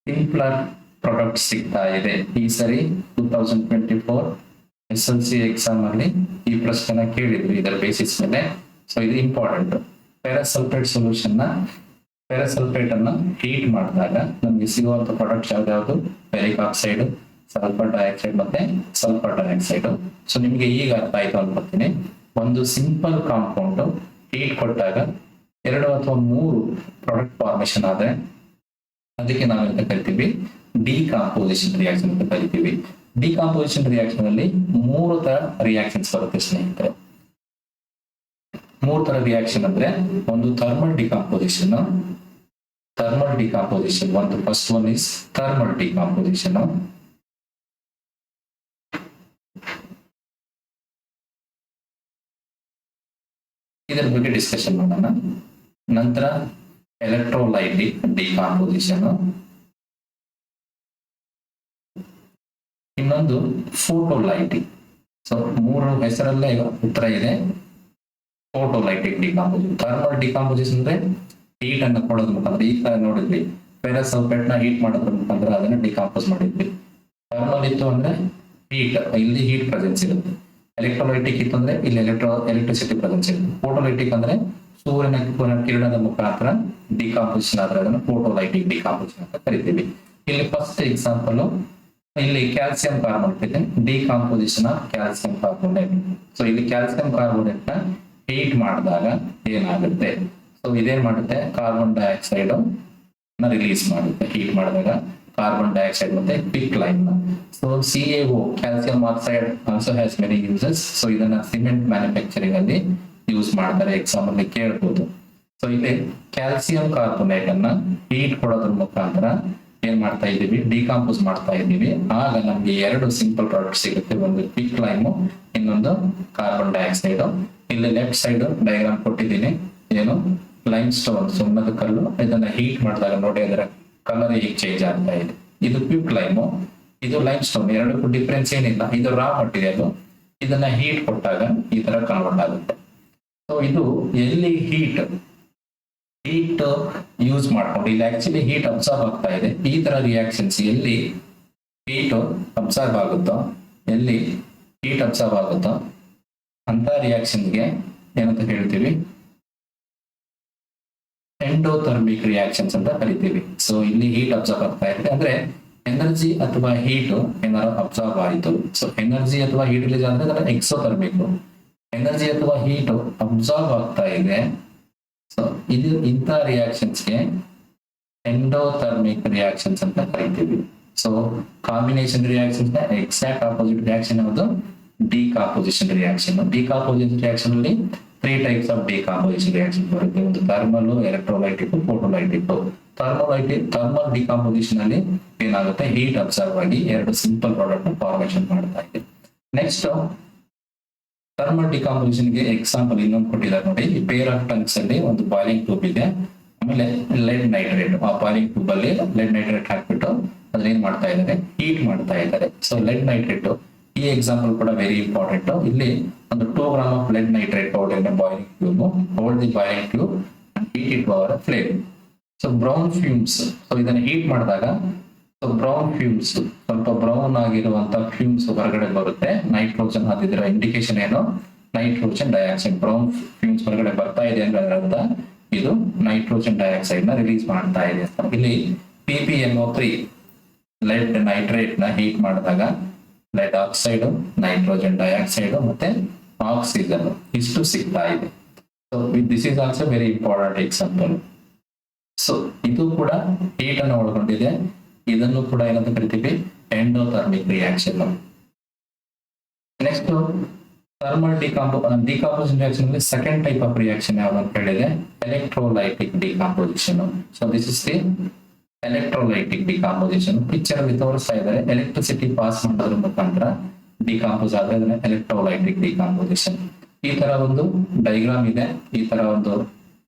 simpler product ಸಿಗ್ತಾ ಇದೆ. ಈ ಸರಿ 2024 SLC ಎಕ್ಸಾಮ್ ಅಲ್ಲಿ ಈ ಪ್ರಶ್ನೆನ ಕೇಳಿದ್ರು ಇದರ ಬೇಸಿಸ್ ಮೇಲೆ. ಸೊ ಇದು ಇಂಪಾರ್ಟೆಂಟ್. ಫೆರಸ್ ಸಲ್ಫೇಟ್ ಸೊಲ್ಯೂಷನ್ ನ ಫೆರಸ್ ಸಲ್ಫೇಟ್ ಅನ್ನ ಹೀಟ್ ಮಾಡಿದಾಗ ನಮ್ಗೆ ಸಿಗುವಂತ ಪ್ರಾಡಕ್ಟ್ ಯಾವ್ದು? ಫೆರಿಕ್ ಆಕ್ಸೈಡ್, ಸಲ್ಫರ್ ಡೈಆಕ್ಸೈಡ್ ಮತ್ತೆ ಸಲ್ಫರ್ ಡೈಆಕ್ಸೈಡ್. ಸೊ ನಿಮ್ಗೆ ಈಗ ಅರ್ಥ ಆಯ್ತು ಅನ್ಕೊಳ್ತೀನಿ. ಒಂದು ಸಿಂಪಲ್ ಕಾಂಪೌಂಡ್ ಹೀಟ್ ಕೊಟ್ಟಾಗ 2 ಅಥವಾ 3 ಪ್ರಾಡಕ್ಟ್ ಫಾರ್ಮೇಶನ್ ಆದ್ರೆ ಅದಕ್ಕೆ ನಾವು ಎಂತ ಕರಿತೀವಿ? ಡಿಕಾಂಪೋಸಿಷನ್ ರಿಯಾಕ್ಷನ್ ಅಂತ ಕರಿತೀವಿ. ಡಿಕಾಂಪೋಸಿಷನ್ ರಿಯಾಕ್ಷನ್ ಅಲ್ಲಿ 3 ತರ ರಿಯಾಕ್ಷನ್ಸ್ ಬರುತ್ತೆ ಸ್ನೇಹಿತರೆ. 3 ತರ ರಿಯಾಕ್ಷನ್ ಅಂದ್ರೆ ಒಂದು ಥರ್ಮಲ್ ಡಿಕಾಂಪೋಸಿಷನ್. ಒಂದು first one is thermal decomposition. ಇದರ ಬಗ್ಗೆ ಡಿಸ್ಕಷನ್ ಮಾಡೋಣ. ನಂತರ ಎಲೆಕ್ಟ್ರೋಲೈಟಿಕ್ ಡಿಕಾಂಪೋಸಿಷನ್, ಇನ್ನೊಂದು ಫೋಟೋಲೈಟಿಕ್. ಸೊ 3 ಹೆಸರಲ್ಲೇ ಉತ್ತರ ಇದೆ. ಫೋಟೋಲೈಟಿಕ್ ಡಿಕಾಂಪೋಸಿಷನ್. ಥರ್ಮಲ್ ಡಿಕಾಂಪೋಸಿಷನ್ ಅಂದ್ರೆ ಹೀಟ್ ಅನ್ನು ಕೊಡೋದ್ರ ಮುಖಾಂತರ, ಈ ತರ ನೋಡಿದ್ವಿ ಫೆರಸ್ ಸಲ್ಫೇಟ್ ನ ಹೀಟ್ ಮಾಡೋದ್ರ ಮುಖಾಂತರ ಅದನ್ನ ಡಿಕಾಂಪೋಸ್ ಮಾಡಿದ್ವಿ. ಥರ್ಮಲ್ ಇತ್ತು ಅಂದ್ರೆ ಹೀಟ್, ಇಲ್ಲಿ ಹೀಟ್ ಪ್ರೆಸೆನ್ಸ್ ಇರುತ್ತೆ. ಎಲೆಕ್ಟ್ರೋಲೈಟಿಕ್ ಇತ್ತು ಅಂದ್ರೆ ಇಲ್ಲಿ ಎಲೆಕ್ಟ್ರಿಸಿಟಿ ಪ್ರೆಸೆನ್ಸ್ ಇರುತ್ತೆ. ಫೋಟೋಲೈಟಿಕ್ ಅಂದ್ರೆ ಸೂರ್ಯನ ಕಿರಣದ ಮುಖಾಂತರ ಡಿಕಾಂಪೋಸಿಷನ್ ಆದ್ರೆ ಅದನ್ನು ಫೋಟೋಲೈಟಿಕ್ ಡಿಕಾಂಪೋಸಿಷನ್ ಅಂತ ಕರಿತೀವಿ. ಇಲ್ಲಿ ಫಸ್ಟ್ ಎಕ್ಸಾಂಪಲ್, ಇಲ್ಲಿ ಕ್ಯಾಲ್ಸಿಯಂ ಕಾರ್ಬೋನೇಟ್ ಇದೆ, decomposition of calcium carbonate. So ಇಲ್ಲಿ ಕ್ಯಾಲ್ಸಿಯಂ ಕಾರ್ಬೋನೇಟ್ ನ ಹೀಟ್ ಮಾಡಿದಾಗ ಏನಾಗುತ್ತೆ? ಸೊ ಇದೇನ್ ಮಾಡುತ್ತೆ? ಕಾರ್ಬನ್ ಡೈಆಕ್ಸೈಡ್ ನ ರಿಲೀಸ್ ಮಾಡುತ್ತೆ. ಹೀಟ್ ಮಾಡಿದಾಗ ಕಾರ್ಬನ್ ಡೈಆಕ್ಸೈಡ್ ಮತ್ತೆ quick lime. So CaO, calcium oxide also has many uses. So ಇದನ್ನ ಸಿಮೆಂಟ್ ಮ್ಯಾನುಫ್ಯಾಕ್ಚರಿಂಗ್ ಅಲ್ಲಿ ಯೂಸ್ ಮಾಡ್ತಾರೆ, ಎಕ್ಸಾಮ್ ಅಲ್ಲಿ ಕೇಳಬಹುದು. ಸೊ ಇಲ್ಲಿ ಕ್ಯಾಲ್ಸಿಯಂ ಕಾರ್ಬೋನೇಟ್ ಅನ್ನ ಹೀಟ್ ಕೊಡೋದ್ರ ಮುಖಾಂತರ ಏನ್ ಮಾಡ್ತಾ ಇದೀವಿ? ಡಿಕಾಂಪೋಸ್ ಮಾಡ್ತಾ ಇದೀವಿ. ಆಗ ನಮ್ಗೆ 2 ಸಿಂಪಲ್ ಪ್ರಾಡಕ್ಟ್ ಸಿಗುತ್ತೆ. ಒಂದು ಕ್ವಿಕ್ ಲೈಮ್, ಇನ್ನೊಂದು ಕಾರ್ಬನ್ ಡೈಆಕ್ಸೈಡ್. ಇಲ್ಲಿ ಲೆಫ್ಟ್ ಸೈಡ್ ಡಯಾಗ್ರಾಮ್ ಕೊಟ್ಟಿದ್ದೀನಿ. ಏನು? ಲೈಮ್ ಸ್ಟೋನ್, ಸುಣ್ಣದ ಕಲ್ಲು. ಇದನ್ನ ಹೀಟ್ ಮಾಡಿದಾಗ ನೋಡಿ ಅದರ ಕಲರ್ ಹೇಗೆ ಚೇಂಜ್ ಆಗ್ತಾ ಇದೆ. ಇದು ಕ್ವಿಕ್ ಲೈಮ್, ಇದು ಲೈಮ್ ಸ್ಟೋನ್. ಎರಡಕ್ಕೂ ಡಿಫ್ರೆನ್ಸ್ ಏನಿಲ್ಲ. ಇದು ರಾ ಮಟೀರಿಯಲ್. ಇದನ್ನ ಹೀಟ್ ಕೊಟ್ಟಾಗ ಈ ತರ ಕನ್ವರ್ಟ್ ಆಗುತ್ತೆ. ಸೊ ಇದು ಎಲ್ಲಿ ಹೀಟ್ ಯೂಸ್ ಮಾಡ್ಕೊಂಡು ಇಲ್ಲಿ ಆಕ್ಚುಲಿ ಹೀಟ್ ಅಬ್ಸರ್ವ್ ಆಗ್ತಾ ಇದೆ. ಈ ತರ ರಿಯಾಕ್ಷನ್ಸ್ ಎಲ್ಲಿ ಹೀಟ್ ಅಬ್ಸರ್ವ್ ಆಗುತ್ತೋ, ಎಲ್ಲಿ ಹೀಟ್ ಅಬ್ಸರ್ವ್ ಆಗುತ್ತೋ ಅಂತ ರಿಯಾಕ್ಷನ್ಗೆ ಏನಂತ ಹೇಳ್ತೀವಿ? ಎಂಡೋಥರ್ಮಿಕ್ ರಿಯಾಕ್ಷನ್ಸ್ ಅಂತ ಕರಿತೀವಿ. ಸೊ ಇಲ್ಲಿ ಹೀಟ್ ಅಬ್ಸರ್ವ್ ಆಗ್ತಾ ಇದೆ ಅಂದ್ರೆ ಎನರ್ಜಿ ಅಥವಾ ಹೀಟ್ ಏನಾದ್ರು ಅಬ್ಸರ್ವ್ ಆಯಿತು. ಸೊ ಎನರ್ಜಿ ಅಥವಾ ಹೀಟ್ ರಿಲೀಸ್ ಅಂದ್ರೆ ಎಕ್ಸೋಥರ್ಮಿಕ್. ಎನರ್ಜಿ ಅಥವಾ ಹೀಟ್ ಅಬ್ಸರ್ವ್ ಆಗ್ತಾ ಇದೆ. ಸೊ ಇದು ಇಂಥ ರಿಯಾಕ್ಷನ್ಸ್ಗೆ ಎಂಡೋಥರ್ಮಿಕ್ ರಿಯಾಕ್ಷನ್ಸ್ ಅಂತ ಕರಿತೀವಿ. ಸೊ ಕಾಂಬಿನೇಷನ್ ರಿಯಾಕ್ಷನ್ಸ್ ನ ಎಕ್ಸಾಕ್ಟ್ ಆಪೋಸಿಟ್ ರಿಯಾಕ್ಷನ್ ಯಾವುದು? Decomposition reaction. ಡಿಕಾಂಪೋಸಿಷನ್ ರಿಯಾಕ್ಷನ್ ಅಲ್ಲಿ 3 ಟೈಪ್ಸ್ ಆಫ್ ಡಿಕಾಂಪೋಸಿಷನ್ ರಿಯಾಕ್ಷನ್ ಬರುತ್ತೆ. ಒಂದು ಥರ್ಮಲ್, ಎಲೆಕ್ಟ್ರೋಲೈಟಿಕ್, ಫೋಟೋಲೈಟಿಕ್. ಥರ್ಮಲ್ ಡಿಕಾಂಪೋಸಿಷನ್ ಅಲ್ಲಿ ಏನಾಗುತ್ತೆ? ಹೀಟ್ ಅಬ್ಸರ್ವ್ ಆಗಿ 2 ಸಿಂಪಲ್ ಪ್ರಾಡಕ್ಟ್ ಫಾರ್ಮೇಶನ್ ಮಾಡ್ತಾ ಇದೆ. ನೆಕ್ಸ್ಟ್ ಥರ್ಮಲ್ ಡಿಕಾಂಪೋಸಿಷನ್ ಗೆ ಎಕ್ಸಾಂಪಲ್ ಇನ್ನೊಂದು ಕೊಟ್ಟಿದ್ದಾರೆ ನೋಡಿ. ಈ ಪೇರ್ ಆಫ್ ಟಂಗ್ಸ್ ಅಲ್ಲಿ ಒಂದು ಬಾಯ್ಲಿಂಗ್ ಟ್ಯೂಬ್ ಇದೆ, ಆಮೇಲೆ ಲೆಡ್ ನೈಟ್ರೇಟ್, ಆ ಬಾಯ್ಲಿಂಗ್ ಟ್ಯೂಬ್ ಅಲ್ಲಿ ಲೆಡ್ ನೈಟ್ರೇಟ್ ಹಾಕ್ಬಿಟ್ಟು ಅದನ್ನ ಏನ್ ಮಾಡ್ತಾ ಇದ್ದಾರೆ? ಹೀಟ್ ಮಾಡ್ತಾ ಇದ್ದಾರೆ. ಸೊ ಲೆಡ್ ನೈಟ್ರೇಟ್ ಈ ಎಕ್ಸಾಂಪಲ್ ಕೂಡ ವೆರಿ ಇಂಪಾರ್ಟೆಂಟ್. ಇಲ್ಲಿ ಒಂದು 2 gram of LED nitrate powder in boiling tube, hold the boiling tube and heat it over flame. So brown fumes, so ಇದನ್ನ ಹೀಟ್ ಮಾಡಿದಾಗ ಬ್ರೌನ್ ಫ್ಯೂಮ್ಸ್, ಸ್ವಲ್ಪ brown ಆಗಿರುವಂತ fumes ಹೊರಗಡೆ ಬರುತ್ತೆ. ನೈಟ್ರೋಜನ್, ಅದಿದ್ರ ಇಂಡಿಕೇಶನ್ ಏನು? Nitrogen dioxide. ಬ್ರೌನ್ ಫ್ಯೂಮ್ಸ್ ಹೊರಗಡೆ ಬರ್ತಾ ಇದೆ ಅಂದ್ರೆ ಅದರ ಇದು ನೈಟ್ರೋಜನ್ ಡೈಆಕ್ಸೈಡ್ ನ ರಿಲೀಸ್ ಮಾಡ್ತಾ ಇದೆ. ಇಲ್ಲಿ PPNO3 ಲೆಡ್ ನೈಟ್ರೇಟ್ ನ ಹೀಟ್ ಮಾಡಿದಾಗ ಲೆಡ್ ಆಕ್ಸೈಡ್, ನೈಟ್ರೋಜನ್ ಡೈಆಕ್ಸೈಡ್ ಮತ್ತೆ ಆಕ್ಸಿಜನ್ ಇಷ್ಟು ಸಿಗ್ತಾ ಇದೆ. So this is also very important example. So ಇದು ಕೂಡ ಹೀಟ್ ಅನ್ನು ಒಳಗೊಂಡಿದೆ. ಇದನ್ನು ಕೂಡ ಏನಂತ ಕರಿತೀವಿ? Endothermic reaction. Next thermal decomposition reaction ಅಲ್ಲಿ ಸೆಕೆಂಡ್ ಟೈಪ್ ಆಫ್ ರಿಯಾಕ್ಷನ್ ಯಾವ್ದು ಅಂತ ಹೇಳಿದೆ? Electrolytic decomposition. So this is the electrolytic decomposition. Picture ಅಲ್ಲಿ ತೋರಿಸ್ತಾ ಇದ್ದಾರೆ, ಎಲೆಕ್ಟ್ರಿಸಿಟಿ ಪಾಸ್ ಮಾಡೋದ್ರ ಮುಖಾಂತರ ಡಿಕಾಂಪೋಸ್ ಆದ್ರೆ ಅದನ್ನ ಎಲೆಕ್ಟ್ರೋಲೈಟಿಕ್ ಡಿಕಾಂಪೋಸಿಷನ್. ಈ ತರ ಒಂದು ಡೈಗ್ರಾಮ್ ಇದೆ. ಈ ತರ ಒಂದು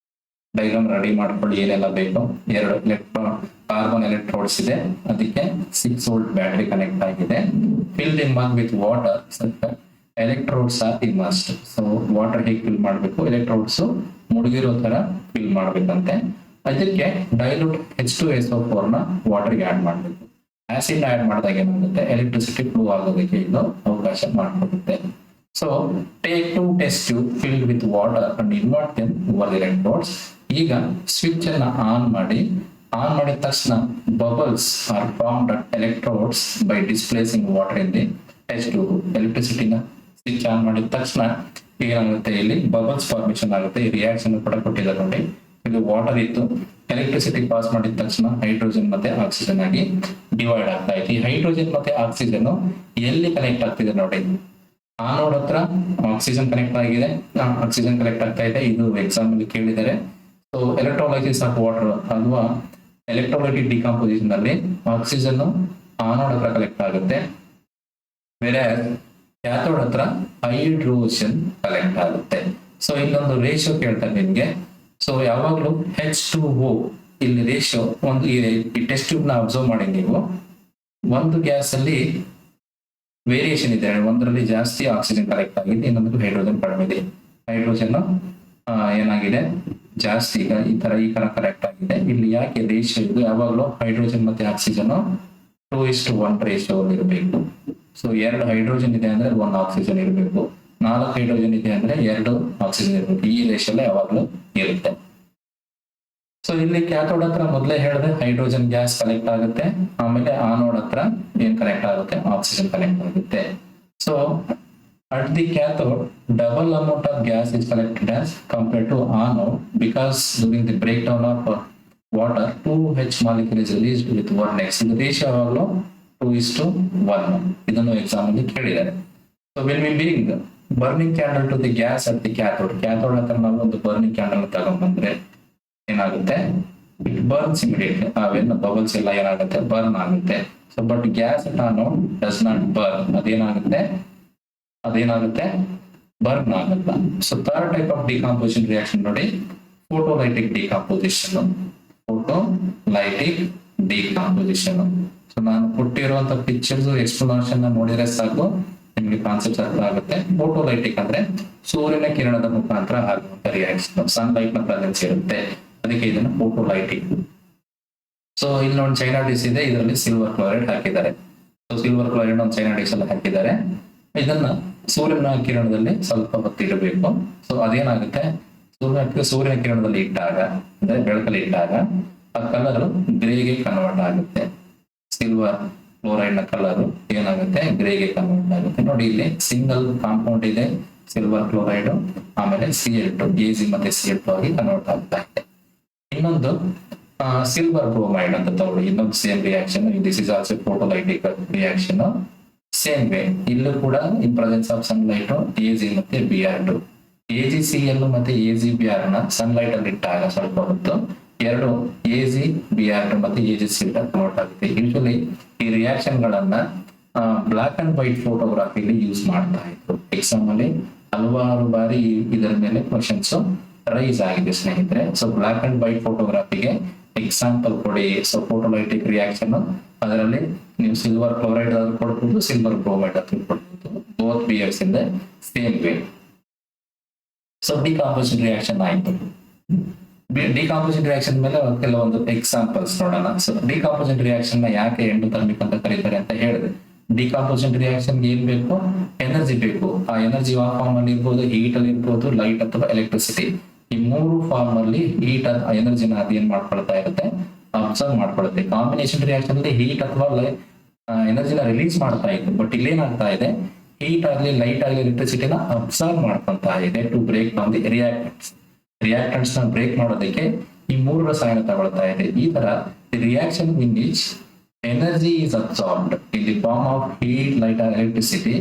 ಡೈಗ್ರಾಮ್ ರೆಡಿ ಮಾಡ್ಕೊಳ್ಳಿ. ಏನೆಲ್ಲ ಬೇಕು? 2 ಕಾರ್ಬನ್ ಎಲೆಕ್ಟ್ರೋಡ್ಸ್ ಇದೆ, ಅದಕ್ಕೆ 6 ವೋಲ್ಟ್ ಬ್ಯಾಟರಿ ಕನೆಕ್ಟ್ ಆಗಿದೆ. Filled in mug with water, electrodes are immersed. So water ಹೇಗೆ ಫಿಲ್ ಮಾಡಬೇಕು? ಎಲೆಕ್ಟ್ರೋಡ್ಸ್ ಮುಳುಗಿರೋ ತರ ಫಿಲ್ ಮಾಡ್ಬೇಕಂತೆ. ಅದಕ್ಕೆ ಡೈಲ್ಯೂಟ್ H2SO4 ನ ವಾಟರ್ಗೆ ಆಡ್ ಮಾಡಬೇಕು. ಆಸಿಡ್ ಆಡ್ ಮಾಡಿದಾಗ ಏನಾಗುತ್ತೆ? ಎಲೆಕ್ಟ್ರಿಸಿಟಿ ಫ್ಲೋ ಆಗೋದಕ್ಕೆ ಇದು ಅವಕಾಶ ಮಾಡಿಕೊಡುತ್ತೆ. So take 2 test tube filled with water and invert them over the electrodes. ಈಗ ಸ್ವಿಚ್ ಅನ್ನ ಆನ್ ಮಾಡಿದ ತಕ್ಷಣ bubbles are formed at electrodes by displacing water in the test tube. ಎಲೆಕ್ಟ್ರಿಸಿಟಿನ ಸ್ವಿಚ್ ಆನ್ ಮಾಡಿದ ತಕ್ಷಣ ಏನಾಗುತ್ತೆ? ಇಲ್ಲಿ ಬಬಲ್ಸ್ ಫಾರ್ಮೇಶನ್ ಆಗುತ್ತೆ. ಈ ರಿಯಾಕ್ಷನ್ ಕೂಡ ಕೊಟ್ಟಿದ್ದಾರೆ ನೋಡಿ. ಇದು ವಾಟರ್ ಇತ್ತು, ಎಲೆಕ್ಟ್ರಿಸಿಟಿ ಪಾಸ್ ಮಾಡಿದ ತಕ್ಷಣ ಹೈಡ್ರೋಜನ್ ಮತ್ತೆ ಆಕ್ಸಿಜನ್ ಆಗಿ ಡಿವೈಡ್ ಆಗ್ತಾ ಇದೆ. ಈ ಹೈಡ್ರೋಜನ್ ಮತ್ತೆ ಆಕ್ಸಿಜನ್ ಎಲ್ಲಿ ಕನೆಕ್ಟ್ ಆಗ್ತಿದೆ ನೋಡಿ? ಆನೋಡ್ ಹತ್ರ ಆಕ್ಸಿಜನ್ ಕನೆಕ್ಟ್ ಆಗಿದೆ, ಆಕ್ಸಿಜನ್ ಕನೆಕ್ಟ್ ಆಗ್ತಾ ಇದೆ. ಇದು ಎಕ್ಸಾಮ್ ಅಲ್ಲಿ ಕೇಳಿದ್ದಾರೆ. ಸೊ ಎಲೆಕ್ಟ್ರೋಲೈಸಿಸ್ ಆಫ್ ವಾಟರ್ ಅಥವಾ ಎಲೆಕ್ಟ್ರೋಲೈಟಿಕ್ ಡಿಕಾಂಪೋಸಿಷನ್ ಅಲ್ಲಿ ಆಕ್ಸಿಜನ್ ಆನೋಡ್ ಹತ್ರ ಕಲೆಕ್ಟ್ ಆಗುತ್ತೆ, ಬೇರೆ ಕ್ಯಾಥೋಡ್ ಹತ್ರ ಹೈಡ್ರೋಜನ್ ಕಲೆಕ್ಟ್ ಆಗುತ್ತೆ. ಸೊ ಇಲ್ಲೊಂದು ರೇಷಿಯೋ ಕೇಳ್ತಾರೆ ನಿಮ್ಗೆ. ಸೊ ಯಾವಾಗ್ಲೂ H2O ಇಲ್ಲಿ ರೇಷಿಯೋ ಒಂದು ಈ ಟೆಸ್ಟ್ ಟ್ಯೂಬ್ ನ ಅಬ್ಸರ್ವ್ ಮಾಡಿ ನೀವು. ಒಂದು ಗ್ಯಾಸ್ ಅಲ್ಲಿ ವೇರಿಯೇಷನ್ ಇದೆ, ಒಂದರಲ್ಲಿ ಜಾಸ್ತಿ ಆಕ್ಸಿಜನ್ ಕಲೆಕ್ಟ್ ಆಗಿದೆ, ಇನ್ನೊಂದು ಹೈಡ್ರೋಜನ್ ಕಡಿಮೆ ಇದೆ. ಹೈಡ್ರೋಜನ್ ಏನಾಗಿದೆ? ಜಾಸ್ತಿ ಈ ತರ ಕಲೆಕ್ಟ್ ಆಗಿದೆ. ಇಲ್ಲಿ ಯಾಕೆ ರೇಷಿಯೋ ಇದು? ಯಾವಾಗಲೂ ಹೈಡ್ರೋಜನ್ ಮತ್ತೆ ಆಕ್ಸಿಜನ್ 2:1 ರೇಷಿಯೋ ಇರಬೇಕು. ಸೊ 2 ಹೈಡ್ರೋಜನ್ ಇದೆ ಅಂದ್ರೆ 1 ಆಕ್ಸಿಜನ್ ಇರಬೇಕು. 4 ಹೈಡ್ರೋಜನ್ ಇದೆ ಅಂದ್ರೆ 2 ಆಕ್ಸಿಜನ್ ಇರಬೇಕು. ಈ ರೇಷಿಯೋ ಯಾವಾಗಲೂ ಇರುತ್ತೆ. ಸೊ ಇಲ್ಲಿ ಕ್ಯಾಥೋಡ್ ಹತ್ರ ಮೊದಲೇ ಹೇಳಿದ್ರೆ ಹೈಡ್ರೋಜನ್ ಗ್ಯಾಸ್ ಕಲೆಕ್ಟ್ ಆಗುತ್ತೆ, ಆಮೇಲೆ ಆನೋಡ್ ಹತ್ರ ಏನ್ ಕನೆಕ್ಟ್ ಆಗುತ್ತೆ? ಆಕ್ಸಿಜನ್ ಕನೆಕ್ಟ್ ಆಗುತ್ತೆ. So at the cathode, double amount of gas is collected as compared to anode because during the breakdown of water, 2H molecule is released with 1X. The ratio ಯಾವಾಗಲೂ 2:1. ಇದನ್ನು exam ಅಲ್ಲಿ ಕೇಳಿದ್ದಾರೆ. So when we bring burning candle to the gas at the cathode, cathode ಹತ್ರ ನಾವು ಒಂದು burning candle ತಗೊಂಡ್ಬಂದ್ರೆ ಏನಾಗುತ್ತೆ? It burns immediately. ಅವೆಲ್ಲ bubbles ಎಲ್ಲ ಏನಾಗುತ್ತೆ? ಬರ್ನ್ ಆಗುತ್ತೆ. So but gas at anode does not burn. ಅದೇನಾಗುತ್ತೆ? ಬರ್ನ್ ಆಗುತ್ತೆ. So third type of decomposition reaction ನೋಡಿ, ಫೋಟೋಲೈಟಿಕ್ ಡಿಕಾಂಪೋಸಿಷನ್. ಸೊ ನಾನು ಕೊಟ್ಟಿರುವಂತ ಪಿಕ್ಚರ್ಸ್ ಎಕ್ಸ್ಪ್ಲನೇಷನ್ ನೋಡಿದ್ರೆ ಸಾಕು, ನಿಮ್ಗೆ ಕಾನ್ಸೆಪ್ಟ್ ಅರ್ಥ ಆಗುತ್ತೆ. ಫೋಟೋಲೈಟಿಕ್ ಅಂದ್ರೆ ಸೂರ್ಯನ ಕಿರಣದ ಮುಖಾಂತರ ಆಗುವಂತ ರಿಯಾಕ್ಷನ್, ಸನ್ಲೈಟ್ ನ ಪ್ರೆಸೆನ್ಸ್ ಇರುತ್ತೆ, ಅದಕ್ಕೆ ಇದನ್ನ ಫೋಟೋಲೈಟಿಕ್. ಸೊ ಇಲ್ಲಿ ಒಂದು ಚೈನಾ ಡಿಶ್ ಇದೆ, ಇದರಲ್ಲಿ ಸಿಲ್ವರ್ ಕ್ಲೋರೈಡ್ ಹಾಕಿದ್ದಾರೆ. ಸೊ ಸಿಲ್ವರ್ ಕ್ಲೋರೈಡ್ ಒಂದು ಚೈನಾ ಡಿಶ್ ಅಲ್ಲಿ ಹಾಕಿದ್ದಾರೆ. ಇದನ್ನ ಸೂರ್ಯನ ಕಿರಣದಲ್ಲಿ ಸ್ವಲ್ಪ ಹೊತ್ತು ಇಡಬೇಕು. ಸೊ ಅದೇನಾಗುತ್ತೆ? ಸೂರ್ಯನ ಕಿರಣದಲ್ಲಿ ಇಟ್ಟಾಗ ಅಂದ್ರೆ ಬೆಳಕಲ್ಲಿ ಇಟ್ಟಾಗ ಆ ಕಲರ್ ಗ್ರೇಗೆ ಕನ್ವರ್ಟ್ ಆಗುತ್ತೆ. ಸಿಲ್ವರ್ ಕ್ಲೋರೈಡ್ ನ ಕಲರ್ ಏನಾಗುತ್ತೆ? ಗ್ರೇಗೆ ಕನ್ವರ್ಟ್ ಆಗುತ್ತೆ. ನೋಡಿ ಇಲ್ಲಿ ಸಿಂಗಲ್ ಕಾಂಪೌಂಡ್ ಇದೆ, ಸಿಲ್ವರ್ ಕ್ಲೋರೈಡ್, ಆಮೇಲೆ Cl2 AZ ಮತ್ತೆ Cl2 ಆಗಿ ಕನ್ವರ್ಟ್ ಆಗ್ತಾ ಇದೆ. ಇನ್ನೊಂದು ಸಿಲ್ವರ್ ಬ್ರೋಮೈಡ್ ಅಂತ ತಗೊಳ್ಳಿ, ಇನ್ನೊಂದು same reaction. This is also photolytic reaction. Same way ಇಲ್ಲೂ ಕೂಡ in presence of sunlight AZ ಮತ್ತೆ Br2, AgCl ಮತ್ತೆ AgBr ನ ಸನ್ಲೈಟ್ ಅಲ್ಲಿ ಇಟ್ಟಾಗ ಸ್ವಲ್ಪ ಹೊತ್ತು ಎರಡು AgBr2 ಮತ್ತೆ AgCl ಕನ್ವರ್ಟ್ ಆಗುತ್ತೆ. ಯೂಶಲಿ ಈ ರಿಯಾಕ್ಷನ್ ಗಳನ್ನ ಬ್ಲಾಕ್ ಅಂಡ್ ವೈಟ್ ಫೋಟೋಗ್ರಫಿಲಿ ಯೂಸ್ ಮಾಡ್ತಾ ಇದ್ರು. ಎಕ್ಸಾಮ್ ಅಲ್ಲಿ ಹಲವಾರು ಬಾರಿ ಇದರ ಮೇಲೆ ಕ್ವಶನ್ಸ್ ರೈಸ್ ಆಗಿದೆ ಸ್ನೇಹಿತರೆ. ಸೊ ಬ್ಲಾಕ್ ಅಂಡ್ ವೈಟ್ ಫೋಟೋಗ್ರಫಿಗೆ ಎಕ್ಸಾಂಪಲ್ ಕೊಡಿ. ಸೊ ಫೋಟೋಲೈಟಿಕ್ ರಿಯಾಕ್ಷನ್ ಅದರಲ್ಲಿ ನೀವು ಸಿಲ್ವರ್ ಕ್ಲೋರೈಡ್ ಆದ್ರೂ ಕೊಡ್ಬೋದು, ಸಿಲ್ವರ್ ಬ್ರೋಮೈಡ್ ಆದ್ರೂ ಕೊಡ್ಬೋದು. Both behaves in the same way. So decomposition reaction ಆಯ್ತು. ಡಿಕಾಂಪೋಸಿಷನ್ ರಿಯಾಕ್ಷನ್ ಮೇಲೆ ಕೆಲವೊಂದು ಎಕ್ಸಾಂಪಲ್ಸ್ ನೋಡೋಣ. ಸೊ ಡಿಕಾಂಪೋಸಿಷನ್ ರಿಯಾಕ್ಷನ್ ನ ಯಾಕೆ ಎಂಡೋಥರ್ಮಿಕ್ ಅಂತ ಕರೀತಾರೆ ಅಂತ ಹೇಳಿದೆ. ಡಿಕಾಂಪೋಸಿಷನ್ ರಿಯಾಕ್ಷನ್ ಏನ್ ಬೇಕು? ಎನರ್ಜಿ ಬೇಕು. ಆ ಎನರ್ಜಿ ಯಾವ ಫಾರ್ಮ್ ಅಲ್ಲಿ ಇರ್ಬೋದು? ಹೀಟ್ ಅಲ್ಲಿ ಇರ್ಬೋದು, ಲೈಟ್ ಅಥವಾ ಎಲೆಕ್ಟ್ರಿಸಿಟಿ. ಈ ಮೂರು ಫಾರ್ಮ್ ಅಲ್ಲಿ ಹೀಟ್ ಎನರ್ಜಿನ ಅದು ಏನ್ ಮಾಡ್ಕೊಳ್ತಾ ಇರುತ್ತೆ? ಅಬ್ಸರ್ವ್ ಮಾಡ್ಕೊಳುತ್ತೆ. ಕಾಂಬಿನೇಷನ್ ರಿಯಾಕ್ಷನ್ ಅಲ್ಲಿ ಹೀಟ್ ಅಥವಾ ಎನರ್ಜಿನ ರಿಲೀಸ್ ಮಾಡ್ತಾ ಇತ್ತು, ಬಟ್ ಇಲ್ಲಿ ಏನಾಗ್ತಾ ಇದೆ? ಹೀಟ್ ಆಗಲಿ ಲೈಟ್ ಆಗಲಿ ಎಲೆಕ್ಟ್ರಿಸಿಟಿನ ಅಬ್ಸರ್ವ್ ಮಾಡ್ಕೊಂತ ಇದೆ to break down the reactants ನ ಬ್ರೇಕ್ ಮಾಡೋದಕ್ಕೆ ಈ ಮೂರು ರಸಾಯನ ತಗೊಳ್ತಾ ಇದೆ. ಈ ತರ reaction in which energy is absorbed in the form of heat, light or electricity,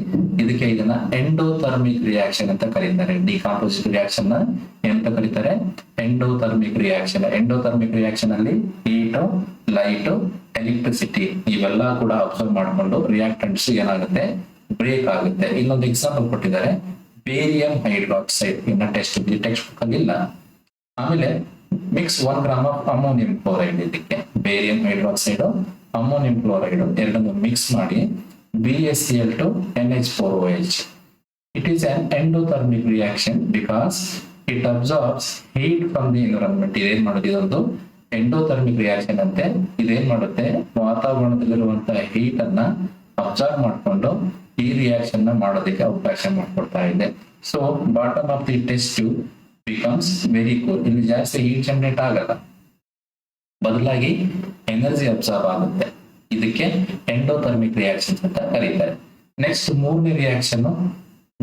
ಇದಕ್ಕೆ ಇದನ್ನ ಎಂಡೋಥರ್ಮಿಕ್ ರಿಯಾಕ್ಷನ್ ಅಂತ ಕರೀತಾರೆ. ಡಿಕಾಂಪೋಸಿಷನ್ ರಿಯಾಕ್ಷನ್ ನ ಎಂತ ಕರೀತಾರೆ? Endothermic reaction. ಎಂಡೋಥರ್ಮಿಕ್ ರಿಯಾಕ್ಷನ್ ಅಲ್ಲಿ ಹೀಟ್, ಲೈಟ್, ಎಲೆಕ್ಟ್ರಿಸಿಟಿ ಇವೆಲ್ಲ ಕೂಡ ಅಬ್ಸರ್ವ್ ಮಾಡಿಕೊಂಡು ರಿಯಾಕ್ಟೆಂಟ್ಸ್ ಏನಾಗುತ್ತೆ? ಬ್ರೇಕ್ ಆಗುತ್ತೆ. ಇನ್ನೊಂದು ಎಕ್ಸಾಂಪಲ್ ಕೊಟ್ಟಿದ್ದಾರೆ, ಬೇರಿಯಂ ಹೈಡ್ರಾಕ್ಸೈಡ್. ಇನ್ನ ಟೆಕ್ಸ್ಟ್ ಬುಕ್ ಅಲ್ಲಿಲ್ಲ. ಆಮೇಲೆ mix 1 gram of ammonium chloride. ಇದಕ್ಕೆ ಬೇರಿಯಂ ಹೈಡ್ರಾಕ್ಸೈಡ್, ಅಮೋನಿಯಂ ಕ್ಲೋರೈಡ್ ಎರಡನ್ನು ಮಿಕ್ಸ್ ಮಾಡಿ BaCl2 NH4OH. It is an endothermic reaction because it absorbs heat from the environment. ಇದೇನ್ ಮಾಡೋದು? ಇದೊಂದು ಎಂಡೋಥರ್ಮಿಕ್ ರಿಯಾಕ್ಷನ್ ಅಂತೆ. ಇದೇನ್ ಮಾಡುತ್ತೆ? ವಾತಾವರಣದಲ್ಲಿರುವಂತಹ ಹೀಟ್ ಅನ್ನ ಅಬ್ಸರ್ವ್ ಮಾಡಿಕೊಂಡು ಈ ರಿಯಾಕ್ಷನ್ ನ ಮಾಡೋದಕ್ಕೆ ಅವಕಾಶ ಮಾಡಿಕೊಡ್ತಾ ಇದೆ. So bottom of the test tube becomes very cool. ಇಲ್ಲಿ ಜಾಸ್ತಿ ಹೀಟ್ ಜನರೇಟ್ ಆಗಲ್ಲ, ಬದಲಾಗಿ ಎನರ್ಜಿ ಅಬ್ಸರ್ವ್ ಆಗುತ್ತೆ. ಇದಕ್ಕೆ ಎಂಡೋಥರ್ಮಿಕ್ ರಿಯಾಕ್ಷನ್ ಅಂತ ಕರೀತಾರೆ. ನೆಕ್ಸ್ಟ್ ಮೂರನೇ ರಿಯಾಕ್ಷನ್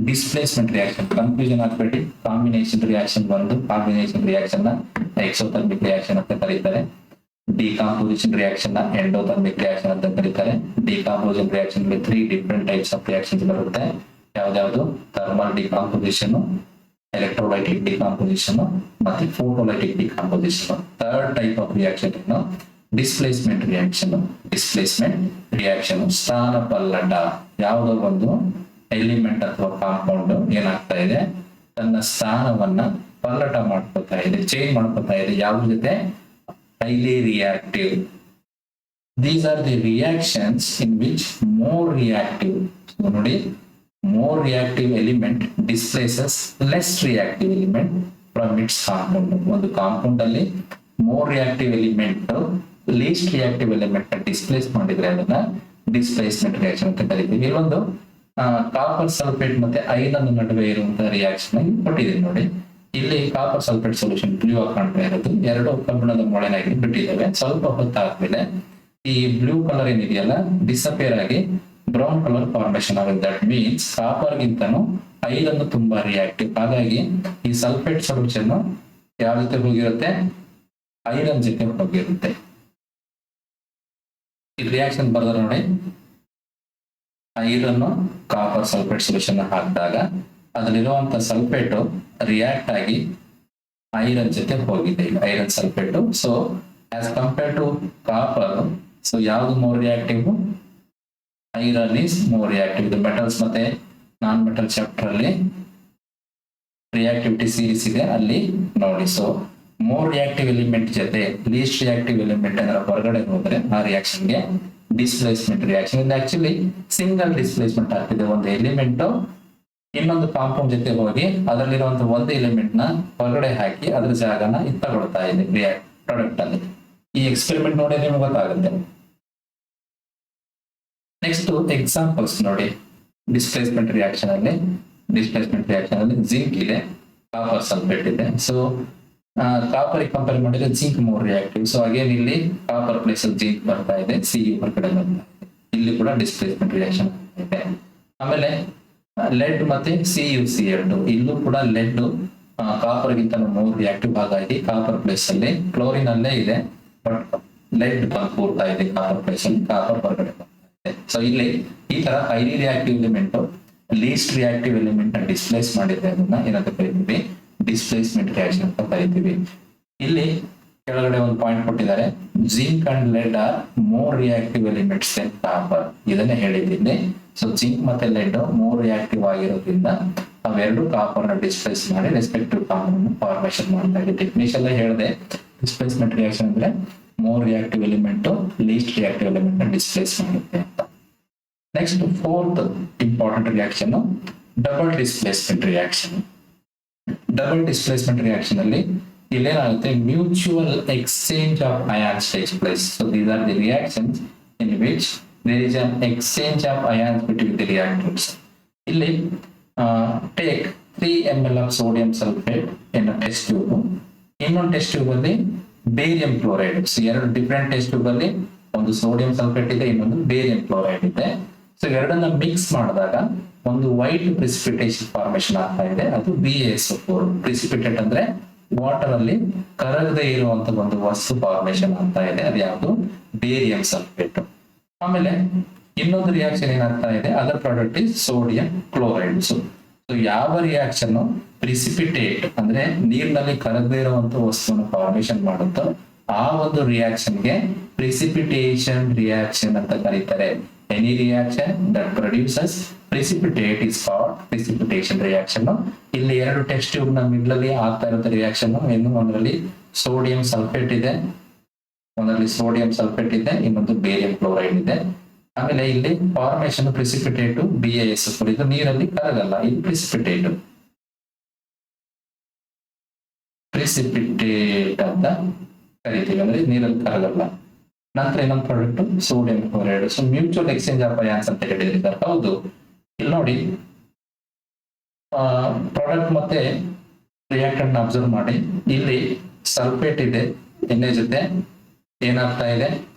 ಡಿಸ್ಪ್ಲೇಸ್ಮೆಂಟ್ ರಿಯಾಕ್ಷನ್. ಕನ್ಫ್ಯೂಷನ್ ಆಗ್ಬೇಡಿ. ಕಾಂಬಿನೇಷನ್ ರಿಯಾಕ್ಷನ್ ಒಂದು, ಕಾಂಬಿನೇಷನ್ ರಿಯಾಕ್ಷನ್ ನ ಎಕ್ಸೋಥರ್ಮಿಕ್ ರಿಯಾಕ್ಷನ್ ಅಂತ ಕರೀತಾರೆ. ಡಿಕಾಂಪೋಸಿಷನ್ ರಿಯಾಕ್ಷನ್ ನ ಎಂಡೋಥರ್ಮಿಕ್ ರಿಯಾಕ್ಷನ್ ಅಂತ ಕರೀತಾರೆ. ಡಿಕಾಂಪೋಸಿಷನ್ ರಿಯಾಕ್ಷನ್ ಅಲ್ಲಿ 3 ಡಿಫರೆಂಟ್ ಟೈಪ್ಸ್ ಆಫ್ ರಿಯಾಕ್ಷನ್ಸ್ ಬರುತ್ತೆ. ಯಾವ್ದಾವ್ದು? ಥರ್ಮಲ್ ಡಿಕಾಂಪೋಸಿಷನ್, ಎಲೆಕ್ಟ್ರೋಲೈಟಿಕ್ ಡಿಕಾಂಪೋಸಿಷನ್ ಮತ್ತೆ photolytic decomposition. Third type of reaction ಏನು? Displacement reaction. ಡಿಸ್ಪ್ಲೇಸ್ಮೆಂಟ್ ರಿಯಾಕ್ಷನ್ ಸ್ಥಾನ ಪಲ್ಲಟ. ಯಾವುದೋ ಒಂದು ಎಲಿಮೆಂಟ್ ಅಥವಾ ಕಾಂಪೌಂಡ್ ಏನಾಗ್ತಾ ಇದೆ? ತನ್ನ ಸ್ಥಾನವನ್ನ ಪಲ್ಲಟ ಮಾಡ್ಕೊತಾ ಇದೆ, ಚೇಂಜ್ ಮಾಡ್ಕೊತಾ ಇದೆ. ಯಾವ್ದ್ರ ಜೊತೆ? highly reactive. These are the reactions in which more reactive, so ನೋಡಿ, more reactive element displaces less reactive element from its compound. ಒಂದು ಕಾಂಪೌಂಡ್ ಅಲ್ಲಿ more reactive element least reactive element displace ಮಾಡಿದ್ರೆ ಅದನ್ನ ಡಿಸ್ಪ್ಲೇಸ್ಮೆಂಟ್ ರಿಯಾಕ್ಷನ್ ಅಂತ ಕರಿತೀವಿ. ಇಲ್ಲೊಂದು copper sulphate ಮತ್ತೆ iron ನಡುವೆ ಇರುವಂತಹ ರಿಯಾಕ್ಷನ್ ಕೊಟ್ಟಿದೆ ನೋಡಿ. ಇಲ್ಲಿ ಕಾಪರ್ ಸಲ್ಫೇಟ್ ಸೊಲ್ಯೂಷನ್ ಬ್ಲೂ ಆಗಿ ಕಾಣ್ತಾ ಇರೋದು, ಎರಡು ಕಬ್ಬಿಣದ ಮೊಳೆನಾಗಿ ಬಿಟ್ಟಿದ್ದಾವೆ. ಸ್ವಲ್ಪ ಹೊತ್ತಾದ್ಮೇಲೆ ಈ ಬ್ಲೂ ಕಲರ್ ಏನಿದೆಯಲ್ಲ ಡಿಸಪೇರ್ ಆಗಿ ಬ್ರೌನ್ ಕಲರ್ ಫಾರ್ಮೇಶನ್ ಆಗುತ್ತೆ. ದಟ್ ಮೀನ್ಸ್ ಕಾಪರ್ ಗಿಂತನೂ ಐರನ್ ತುಂಬಾ ರಿಯಾಕ್ಟಿವ್. ಹಾಗಾಗಿ ಈ ಸಲ್ಫೇಟ್ ಸೊಲ್ಯೂಷನ್ ಯಾವ ಜೊತೆ ಹೋಗಿರುತ್ತೆ? ಐರನ್ ಜೊತೆ ಹೋಗಿರುತ್ತೆ. ಈ ರಿಯಾಕ್ಷನ್ ಬರೆದ್ರೆ ನೋಡಿ, ಐರನ್ ಕಾಪರ್ ಸಲ್ಫೇಟ್ ಸೊಲ್ಯೂಷನ್ ಹಾಕಿದಾಗ ಅದರಲ್ಲಿರುವಂತ ಸಲ್ಫೇಟ್ ರಿಯಾಕ್ಟ್ ಆಗಿ ಐರನ್ ಜೊತೆ ಹೋಗಿದೆ, iron sulphate. So as compare to copper, so ಯಾವ್ದು more reactive? Iron is more reactive. ಇದು ಮೆಟಲ್ಸ್ ಮತ್ತೆ ನಾನ್ ಮೆಟಲ್ ಚಾಪ್ಟರ್ ಅಲ್ಲಿ ರಿಯಾಕ್ಟಿವಿಟಿ ಸೀರೀಸ್ ಇದೆ, ಅಲ್ಲಿ ನೋಡಿ. ಸೊ ಮೋರ್ ರಿಯಾಕ್ಟಿವ್ ಎಲಿಮೆಂಟ್ ಜೊತೆ ಲೀಸ್ಟ್ ರಿಯಾಕ್ಟಿವ್ ಎಲಿಮೆಂಟ್ ಅಂದ್ರೆ ಹೊರಗಡೆ ಹೋದ್ರೆ ಆ ರಿಯಾಕ್ಷನ್ಗೆ ಡಿಸ್ಪ್ಲೇಸ್ಮೆಂಟ್ ರಿಯಾಕ್ಷನ್. ಇದು ಆಕ್ಚುಲಿ ಸಿಂಗಲ್ ಡಿಸ್ಪ್ಲೇಸ್ಮೆಂಟ್ ಆಗ್ತಿದೆ. ಒಂದು ಎಲಿಮೆಂಟ್ ಇನ್ನೊಂದು ಕಾಂಪೌಂಡ್ ಜೊತೆ ಹೋಗಿ ಅದರಲ್ಲಿರುವಂತಹ ಒಂದು ಎಲಿಮೆಂಟ್ ನ ಹೊರಗಡೆ ಹಾಕಿ ಅದ್ರ ಜಾಗನ ತಗೊಳ್ತಾ ಇದೆ ಪ್ರಾಡಕ್ಟ್ ಅಲ್ಲಿ. ಈ ಎಕ್ಸ್ಪೆರಿಮೆಂಟ್ ನೋಡಿ ನಿಮ್ಗೆ ಗೊತ್ತಾಗುತ್ತೆ. ನೆಕ್ಸ್ಟ್ ಎಕ್ಸಾಂಪಲ್ಸ್ ನೋಡಿ. ಡಿಸ್ಪ್ಲೇಸ್ಮೆಂಟ್ ರಿಯಾಕ್ಷನ್ ಅಲ್ಲಿ ಜಿಂಕ್ ಇದೆ, ಕಾಪರ್ ಸಲ್ಫೇಟ್ ಇದೆ. ಸೊ ಕಾಪರ್ ಕಂಪೇರ್ ಮಾಡಿದ್ರೆ zinc more reactive. So again ಇಲ್ಲಿ ಕಾಪರ್ ಪ್ಲೇಸ್ ಅಲ್ಲಿ ಜಿಂಕ್ ಬರ್ತಾ ಇದೆ, ಸಿ ಹೊರಗಡೆ ಬರ್ತಾ ಇದೆ. ಇಲ್ಲಿ ಕೂಡ ಡಿಸ್ಪ್ಲೇಸ್ಮೆಂಟ್ ರಿಯಾಕ್ಷನ್ ಇದೆ. ಆಮೇಲೆ ಲೆಡ್ ಮತ್ತೆ CuCl2 ಇಲ್ಲೂ ಕೂಡ ಲೆಡ್ ಕಾಪರ್ ಗಿಂತ ಮೋರ್ ರಿಯಾಕ್ಟಿವ್ ಹಾಗಾಗಿ ಕಾಪರ್ ಪ್ಲೇಸ್ ಅಲ್ಲಿ ಕ್ಲೋರಿನ್ ಅಲ್ಲೇ ಇದೆ, ಬಟ್ ಲೆಡ್ ಕೂರ್ತಾ ಇದೆ ಕಾಪರ್ ಪ್ಲೇಸ್ ಅಲ್ಲಿ, ಕಾಪರ್ ಹೊರಗಡೆ ಬರ್ತಾ ಇದೆ. ಸೊ ಇಲ್ಲಿ ಈ ತರ highly reactive element least reactive element displace ಮಾಡಿದ್ರೆ ಅದನ್ನ ಏನಂತ ಕರಿತೀವಿ, ಡಿಸ್ಪ್ಲೇಸ್ಮೆಂಟ್ ರಿಯಾಕ್ಷನ್ ಅಂತ ಕರಿತೀವಿ. ಇಲ್ಲಿ ಕೆಳಗಡೆ ಒಂದು ಪಾಯಿಂಟ್ ಕೊಟ್ಟಿದ್ದಾರೆ, zinc and lead are more reactive elements than copper, ಇದನ್ನೇ ಹೇಳಿದ್ದೀನಿ. ಸೊ ಜಿಂಕ್ ಮತ್ತೆ ಲೆಡ್ ಮೋರ್ ರಿಯಾಕ್ಟಿವ್ ಆಗಿರೋದ್ರಿಂದ ಅವೆರಡು ಕಾಪರ್ ನ ಡಿಸ್ಪ್ಲೇಸ್ ಮಾಡಿ ರೆಸ್ಪೆಕ್ಟಿವ್ ಕಾಂಪೌಂಡ್ ಫಾರ್ಮೇಶನ್ ಮಾಡ್ತಾ ಇದೆ. ಡೆಫಿನಿಷನ್ ಹೇಳಿದೆ, ಡಿಸ್ಪ್ಲೇಸ್ಮೆಂಟ್ ರಿಯಾಕ್ಷನ್ ಅಂದ್ರೆ more reactive element least reactive element displace ಮಾಡುತ್ತೆ ಅಂತ. Next fourth important reaction double displacement reaction. Double displacement reaction ಅಲ್ಲಿ ಇಲ್ಲೇನಾಗುತ್ತೆ, mutual exchange of ions takes place. So these are the reactions in which there is an exchange of ions between the reactants. ಇಲ್ಲಿ take 3 ml of sodium sulfate in a test tube. ಇನ್ನೊಂದು test tube ಅಲ್ಲಿ barium chloride. ಎರಡು different test tube ಅಲ್ಲಿ ಒಂದು sodium sulphate ಇದೆ, ಇನ್ನೊಂದು barium chloride ಇದೆ. So ಎರಡನ್ನ ಮಿಕ್ಸ್ ಮಾಡಿದಾಗ ಒಂದು ವೈಟ್ ಪ್ರಿಸಿಪಿಟೇಷನ್ ಫಾರ್ಮೇಶನ್ ಆಗ್ತಾ ಇದೆ, ಅದು BaSO4. ಪ್ರಿಸಿಪಿಟೇಟ್ ಅಂದ್ರೆ ವಾಟರ್ ಅಲ್ಲಿ ಕರಗದೆ ಇರುವಂತ ಒಂದು ವಸ್ತು ಫಾರ್ಮೇಶನ್ ಆಗ್ತಾ ಇದೆ, ಅದು ಯಾವುದು, ಬೇರಿಯಂ ಸಲ್ಫೇಟ್. ಆಮೇಲೆ ಇನ್ನೊಂದು ರಿಯಾಕ್ಷನ್ ಏನಾಗ್ತಾ ಇದೆ, other product is sodium chloride. So ಯಾವ ರಿಯಾಕ್ಷನ್ ಪ್ರಿಸಿಪಿಟೇಟ್ ಅಂದ್ರೆ ನೀರಿನಲ್ಲಿ ಕರಗದೆ ಇರುವಂತ ವಸ್ತುವನ್ನು ಫಾರ್ಮೇಶನ್ ಮಾಡುತ್ತೋ ಆ ಒಂದು ರಿಯಾಕ್ಷನ್ಗೆ ಪ್ರಿಸಿಪಿಟೇಷನ್ ರಿಯಾಕ್ಷನ್ ಅಂತ ಕರೀತಾರೆ. Any reaction that produces precipitate is called precipitation reaction. ಇಲ್ಲಿ ಎರಡು ಟೆಸ್ಟ್ ಟ್ಯೂಬ್ ನ ಮಿಡ್ಲ್ ಅಲ್ಲಿ ಆಗ್ತಾ ಇರೋ ರಿಯಾಕ್ಷನ್, ಇನ್ನು ಒಂದರಲ್ಲಿ ಸೋಡಿಯಂ ಸಲ್ಫೇಟ್ ಇದೆ, ಒಂದರಲ್ಲಿ ಸೋಡಿಯಂ ಸಲ್ಫೇಟ್ ಇದೆ, ಇನ್ನೊಂದು ಬೇರಿಯಂ ಕ್ಲೋರೈಡ್ ಇದೆ. ಆಮೇಲೆ ಇಲ್ಲಿ ಫಾರ್ಮೇಶನ್ ಪ್ರಿಸಿಪಿಟೇಟ್ BaSO4, ಇದು ನೀರಲ್ಲಿ ಕರಗಲ್ಲ, ಇದು ಪ್ರಿಸಿಪಿಟೇಟ್ ಅಂತ ಕರಿತೀವಿ, ಅಂದ್ರೆ ನೀರಲ್ಲಿ ಕರಗಲ್ಲ. ನಂತರ ಇನ್ನೊಂದು product sodium chloride. So mutual exchange of ions ಅಂತ ಹೇಳಿದ್ದಾರೆ. ಹೌದು, ಇಲ್ಲಿ ನೋಡಿ ಪ್ರಾಡಕ್ಟ್ ಮತ್ತೆ ರಿಯಾಕ್ಟೆಂಟ್ ಅಬ್ಸರ್ವ್ ಮಾಡಿ. ಇಲ್ಲಿ ಸಲ್ಫೇಟ್ ಇದೆ ಎಣ್ಣೆ ಜೊತೆ, ಏನಾಗ್ತಾ ಇದೆ,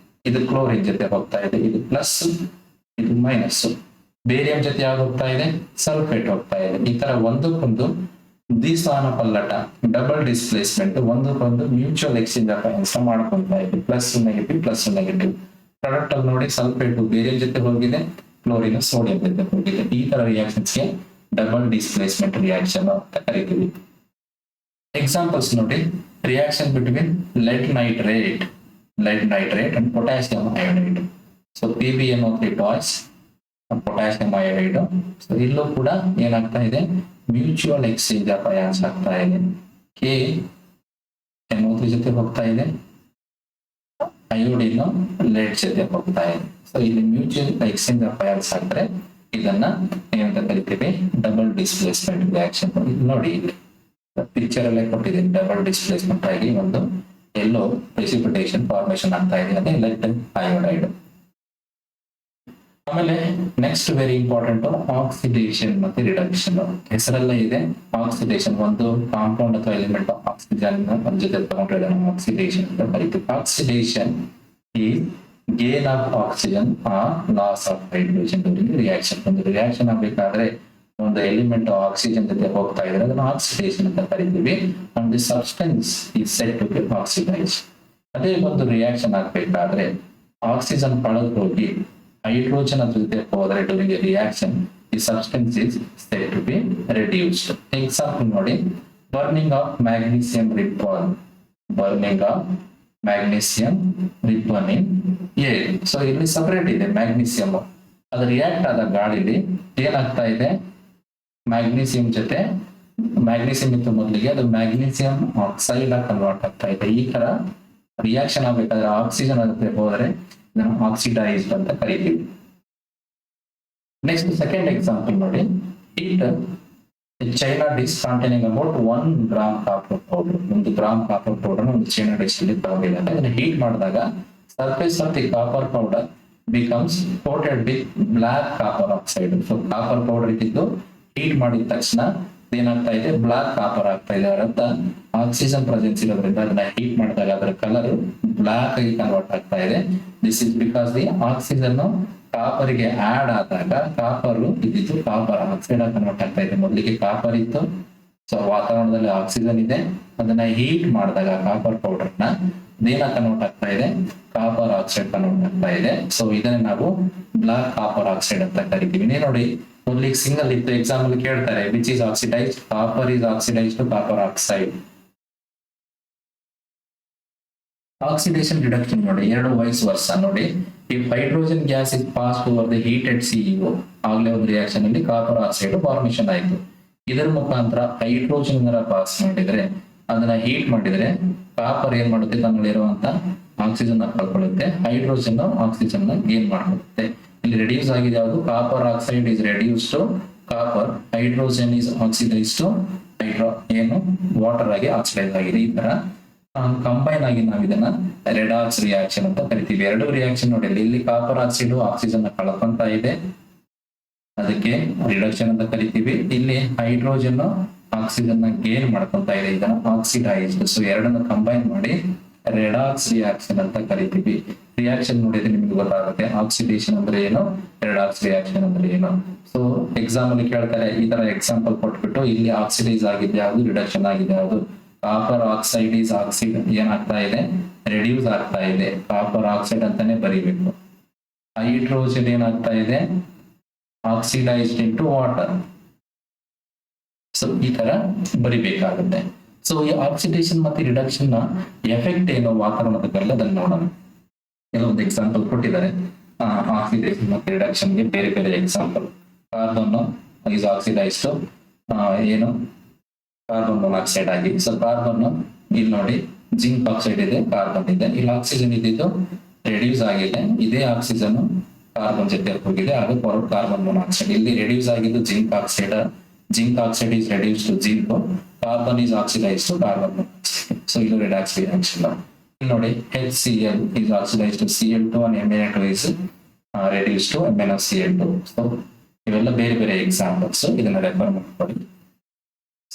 ಇದು ಕ್ಲೋರಿನ್ ಜೊತೆ ಹೋಗ್ತಾ ಇದೆ, ಇದು ಪ್ಲಸ್ ಇದು ಮೈನಸ್. ಬೇರಿಯಂ ಜೊತೆ ಯಾವ್ದು ಹೋಗ್ತಾ ಇದೆ, ಸಲ್ಫೇಟ್ ಹೋಗ್ತಾ ಇದೆ. ಈ ತರ ಒಂದಕ್ಕೊಂದು ದಿಸಾನ ಪಲ್ಲಟ, ಡಬಲ್ ಡಿಸ್ಪ್ಲೇಸ್ಮೆಂಟ್, ಒಂದಕ್ಕೊಂದು ಮ್ಯೂಚುವಲ್ ಎಕ್ಸ್ಚೇಂಜ್ ಆಫ್ ಅಯಾನ್ಸ್ ಮಾಡ್ಕೊಂತಾ ಇದೆ, plus negative plus negative. Product ಅಲ್ಲಿ ನೋಡಿ ಸಲ್ಫೇಟ್ ಬೇರಿಯಂ ಜೊತೆ ಹೋಗಿದೆ, ಕ್ಲೋರಿನ್ ಸೋಡಿಯಂ ಜೊತೆ ಹೋಗಿದೆ. ಈ ತರ ರಿಯಾಕ್ಷನ್ಸ್ಗೆ ಡಬಲ್ ಡಿಸ್ಪ್ಲೇಸ್ಮೆಂಟ್ ರಿಯಾಕ್ಷನ್ ಅಂತ ಕರಿತೀವಿ. ಎಕ್ಸಾಂಪಲ್ಸ್ ನೋಡಿ, reaction between LED nitrate and potassium iodide. So PbNO3 toys potassium iodide. So ಇಲ್ಲೂ ಕೂಡ ಏನಾಗ್ತಾ ಇದೆ, ಮ್ಯೂಚುವಲ್ ಎಕ್ಸ್ಚೇಂಜ್ ಆಫ್ ಅಯಾನ್ಸ್ ಆಗ್ತಾ ಇದೆ. KNO3 ಜೊತೆ ಹೋಗ್ತಾ ಇದೆ, ಅಯೋಡಿನ್ ಲೆಡ್ ಜೊತೆ ಹೋಗ್ತಾ ಇದೆ. ಸೊ ಇಲ್ಲಿ ಮ್ಯೂಚುವಲ್ ಎಕ್ಸ್ಚೇಂಜ್ ಆಫ್ ಅಯಾನ್ಸ್ ಆಗ್ತಾರೆ, ಇದನ್ನ ಏನಂತ ಕರಿತೀವಿ, ಡಬಲ್ ಡಿಸ್ಪ್ಲೇಸ್ಮೆಂಟ್ ರಿಯಾಕ್ಷನ್. ನೋಡಿ ಇಲ್ಲಿ ಪಿಕ್ಚರ್ ಅಲ್ಲೇ ಕೊಟ್ಟಿದ್ದೀನಿ, ಡಬಲ್ ಡಿಸ್ಪ್ಲೇಸ್ಮೆಂಟ್ ಆಗಿ ಒಂದು ಎಲ್ಲೋ ಪ್ರೆಸಿಪಿಟೇಷನ್ ಫಾರ್ಮೇಶನ್ ಆಗ್ತಾ ಇದೆ, ಅದೇ ಲೆಡ್ ಅಯೋಡೈಡ್. ಆಮೇಲೆ ನೆಕ್ಸ್ಟ್ ವೆರಿ ಇಂಪಾರ್ಟೆಂಟ್ ಆಕ್ಸಿಡೇಷನ್ ಮತ್ತೆ ರಿಡಕ್ಷನ್. ಹೆಸರಲ್ಲೇ ಇದೆ ಆಕ್ಸಿಡೇಷನ್, ಒಂದು ಕಾಂಪೌಂಡ್ ಅಥವಾ ಎಲಿಮೆಂಟ್ ಆಕ್ಸಿಜನ್ ಒಂದ್ ಜೊತೆ ತಗೊಂಡ್ರೆ ಆಕ್ಸಿಡೇಷನ್ ಅಂತ ಕರಿತೀವಿ. ಆಕ್ಸಿಡೇಷನ್ ಈ gain of oxygen loss of hydrogen during reaction. ಒಂದು ರಿಯಾಕ್ಷನ್ ಆಗ್ಬೇಕಾದ್ರೆ ಒಂದು ಎಲಿಮೆಂಟ್ ಆಕ್ಸಿಜನ್ ಜೊತೆ ಹೋಗ್ತಾ ಇದ್ರೆ ಅದನ್ನ ಆಕ್ಸಿಡೇಷನ್ ಅಂತ ಕರಿತೀವಿ. And the substance is said to be oxidise. ಅದೇ ಒಂದು ರಿಯಾಕ್ಷನ್ ಆಗ್ಬೇಕಾದ್ರೆ ಆಕ್ಸಿಜನ್ ಕಳೆದು ಹೋಗಿ ಹೈಡ್ರೋಜನ್ ಅದ್ರ ಜೊತೆ ಹೋದ್ರೆ during a reaction the substance is said to be reduced. Example ನೋಡಿ, burning of magnesium ribbon, magnesium ribbon in air. So ಇಲ್ಲಿ ಸಪರೇಟ್ ಇದೆ ಮ್ಯಾಗ್ನೀಸಿಯಂ, ಅದು ರಿಯಾಕ್ಟ್ ಆದ ಗಾಳಿಲಿ ಏನಾಗ್ತಾ ಇದೆ, ಮ್ಯಾಗ್ನೀಸಿಯಂ ಜೊತೆ ಮ್ಯಾಗ್ನೀಸಿಯಂ ಇತ್ತು ಮೊದಲಿಗೆ, ಅದು ಮ್ಯಾಗ್ನೀಸಿಯಂ ಆಕ್ಸೈಡ್ ಆಗಿ ಕನ್ವರ್ಟ್ ಆಗ್ತಾ ಇದೆ. ಈ ತರ ರಿಯಾಕ್ಷನ್ ಆಗ್ಬೇಕಾದ್ರೆ ಆಕ್ಸಿಜನ್ ಜೊತೆ ಹೋದ್ರೆ ಆಕ್ಸಿಡೈಸ್ಡ್ ಅಂತ ಕರಿತೀವಿ. ನೆಕ್ಸ್ಟ್ ಸೆಕೆಂಡ್ ಎಕ್ಸಾಂಪಲ್ ನೋಡಿ, heat china dish containing about 1 gram copper powder. 1 gram copper powder ಒಂದು ಚೈನಾ ಡಿಶ್ ಅಲ್ಲಿ ತಗೊಂಡಿದ್ದಾರೆ. ಅದನ್ನ ಹೀಟ್ ಮಾಡಿದಾಗ surface of the copper powder becomes coated with black copper oxide. So copper powder ಇದ್ದಿದ್ದು heat ಮಾಡಿದ ತಕ್ಷಣ ಏನಾಗ್ತಾ ಇದೆ, ಬ್ಲಾಕ್ ಕಾಪರ್ ಆಗ್ತಾ ಇದೆ. ಅದರ ಆಕ್ಸಿಜನ್ ಪ್ರೆಸೆನ್ಸ್ ಇರೋದ್ರಿಂದ ಅದನ್ನ ಹೀಟ್ ಮಾಡಿದಾಗ ಅದರ ಕಲರ್ ಬ್ಲಾಕ್ ಆಗಿ ಕನ್ವರ್ಟ್ ಆಗ್ತಾ ಇದೆ. This is because the oxygen ಕಾಪರಿಗೆ ಆಡ್ ಆದಾಗ ಕಾಪರ್ ಇದ್ದಿದ್ದು ಕಾಪರ್ ಆಕ್ಸೈಡ್ ಕನ್ವರ್ಟ್ ಆಗ್ತಾ ಇದೆ. ಮೊದಲಿಗೆ ಕಾಪರ್ ಇತ್ತು, ಸೊ ವಾತಾವರಣದಲ್ಲಿ ಆಕ್ಸಿಜನ್ ಇದೆ, ಅದನ್ನ ಹೀಟ್ ಮಾಡಿದಾಗ ಕಾಪರ್ ಪೌಡರ್ ನ ಅದೇನ ಕನ್ವರ್ಟ್ ಆಗ್ತಾ ಇದೆ, ಕಾಪರ್ ಆಕ್ಸೈಡ್ ಕನ್ವರ್ಟ್ ಆಗ್ತಾ ಇದೆ. ಸೊ ಇದನ್ನ ನಾವು ಬ್ಲಾಕ್ ಕಾಪರ್ ಆಕ್ಸೈಡ್ ಅಂತ ಕರಿತೀವಿ. ನೀವು ನೋಡಿ ಮೊದಲಿಗೆ ಸಿಂಗಲ್ ಇತ್ತು, ಎಕ್ಸಾಂಪಲ್ ಕೇಳ್ತಾರೆ which is oxidised, copper is oxidised to copper oxide. Oxidation reduction ನೋಡಿ ಎರಡು ವೈಸ್ ವರ್ಸ ನೋಡಿ. If hydrogen gas is pass over the heated CuO, ಆಗ್ಲೇ ಒಂದು ರಿಯಾಕ್ಷನ್ ಅಲ್ಲಿ ಕಾಪರ್ ಆಕ್ಸೈಡ್ ಫಾರ್ಮೇಶನ್ ಆಯ್ತು. ಇದರ ಮುಖಾಂತರ ಹೈಡ್ರೋಜನ್ ಪಾಸ್ ಮಾಡಿದ್ರೆ, ಅದನ್ನ ಹೀಟ್ ಮಾಡಿದ್ರೆ ಕಾಪರ್ ಏನ್ ಮಾಡುತ್ತೆ, ತನ್ನಲ್ಲಿರುವಂತ ಆಕ್ಸಿಜನ್ ಕಳ್ಕೊಳ್ಳುತ್ತೆ, ಹೈಡ್ರೋಜನ್ ಆಕ್ಸಿಜನ್ ಗೇನ್ ಮಾಡ್ಕೊಳ್ಳುತ್ತೆ. ಇಲ್ಲಿ ರೆಡ್ಯೂಸ್ ಆಗಿದೆ ಯಾವುದು, copper oxide is reduce to copper, hydrogen is oxidise to ಏನು ವಾಟರ್ ಆಗಿ ಆಕ್ಸಿಡೈಸ್ ಆಗಿದೆ. ಈ ತರ ಕಂಬೈನ್ ಆಗಿ ನಾವು ಇದನ್ನ ರೆಡಾಕ್ಸ್ ರಿಯಾಕ್ಷನ್ ಅಂತ ಕರಿತೀವಿ. ಎರಡು ರಿಯಾಕ್ಷನ್ ನೋಡಿ, ಇಲ್ಲಿ ಕಾಪರ್ ಆಕ್ಸೈಡ್ ಆಕ್ಸಿಜನ್ ಕಳ್ಕೊಂತ ಇದೆ, ಅದಕ್ಕೆ ರಿಡಕ್ಷನ್ ಅಂತ ಕರಿತೀವಿ. ಇಲ್ಲಿ ಹೈಡ್ರೋಜನ್ ಆಕ್ಸಿಜನ್ ಗೇನ್ ಮಾಡ್ಕೊಂತ ಇದೆ, ಇದನ್ನ ಆಕ್ಸಿಡೈಸ್ಡ್. ಸೊ ಎರಡನ್ನ ಕಂಬೈನ್ ಮಾಡಿ ರೆಡಾಕ್ಸ್ ರಿಯಾಕ್ಷನ್ ಅಂತ ಕರಿತೀವಿ. ರಿಯಾಕ್ಷನ್ ನೋಡಿದ್ರೆ ನಿಮ್ಗೆ ಗೊತ್ತಾಗುತ್ತೆ ಆಕ್ಸಿಡೇಷನ್ ಅಂದ್ರೆ ಏನು, ರೆಡಾಕ್ಸ್ ರಿಯಾಕ್ಷನ್ ಅಂದ್ರೆ ಏನು. ಸೊ ಎಕ್ಸಾಂಪಲ್ ಕೇಳ್ತಾರೆ, ಈ ತರ ಎಕ್ಸಾಂಪಲ್ ಕೊಟ್ಬಿಟ್ಟು ಇಲ್ಲಿ ಆಕ್ಸಿಡೈಸ್ ಆಗಿದೆ ಯಾವುದು, ರಿಡಕ್ಷನ್ ಆಗಿದೆ ಯಾವುದು. ಕಾಪರ್ ಆಕ್ಸೈಡ್ ಈಸ್ ಆಕ್ಸಿಡ್ ಏನಾಗ್ತಾ ಇದೆ, ರೆಡ್ಯೂಸ್ ಆಗ್ತಾ ಇದೆ, ಕಾಪರ್ ಆಕ್ಸೈಡ್ ಅಂತಾನೆ ಬರೀಬೇಕು. ಹೈಡ್ರೋಜನ್ ಏನಾಗ್ತಾ ಇದೆ, ಆಕ್ಸಿಡೈಸ್ಡ್ ಇಂಟು ವಾಟರ್. ಸೊ ಈ ತರ ಬರಿಬೇಕಾಗುತ್ತೆ. ಸೊ ಈ ಆಕ್ಸಿಡೇಷನ್ ಮತ್ತೆ ರಿಡಕ್ಷನ್ ನ ಎಫೆಕ್ಟ್ ಏನು ವಾತಾವರಣದ ಮೇಲೆ ಅದನ್ನ ನೋಡೋಣ. ಕೆಲವೊಂದು ಎಕ್ಸಾಂಪಲ್ ಕೊಟ್ಟಿದ್ದಾರೆ ಆಕ್ಸಿಡೇಷನ್ ಮತ್ತೆ ರಿಡಕ್ಷನ್ ಗೆ, ಬೇರೆ ಬೇರೆ ಎಕ್ಸಾಂಪಲ್. ಕಾರ್ಬನ್ ಈಸ್ ಆಕ್ಸಿಡೈಸ್ಡ್ ಏನು, ಕಾರ್ಬನ್ ಮೊನಾಕ್ಸೈಡ್ ಆಗಿ. ಸೊ ಕಾರ್ಬನ್ ಇಲ್ಲಿ ನೋಡಿ ಜಿಂಕ್ ಆಕ್ಸೈಡ್ ಇದೆ, ಕಾರ್ಬನ್ ಇದೆ, ಇಲ್ಲಿ ಆಕ್ಸಿಜನ್ ಇದ್ದಿದ್ದು ರೆಡ್ಯೂಸ್ ಆಗಿದೆ, ಇದೇ ಆಕ್ಸಿಜನ್ ಕಾರ್ಬನ್ ಜೊತೆ ಹೋಗಿದೆ, ಅದು ಕಾರ್ಬನ್ ಮೊನಾಕ್ಸೈಡ್. ಇಲ್ಲಿ ರೆಡ್ಯೂಸ್ ಆಗಿದ್ದು zinc oxide, zinc oxide is reduced to zinc, carbon is oxidized to carbon monoxide. So ಇದು redox reaction. ಇಲ್ಲಿ ನೋಡಿ HCl is oxidized to Cl2 and MnO2 is reduced to MnCl2. So ಇವೆಲ್ಲ ಬೇರೆ ಬೇರೆ examples, ಇದನ್ನ refer ಮಾಡ್ಕೊಳ್ಳಿ.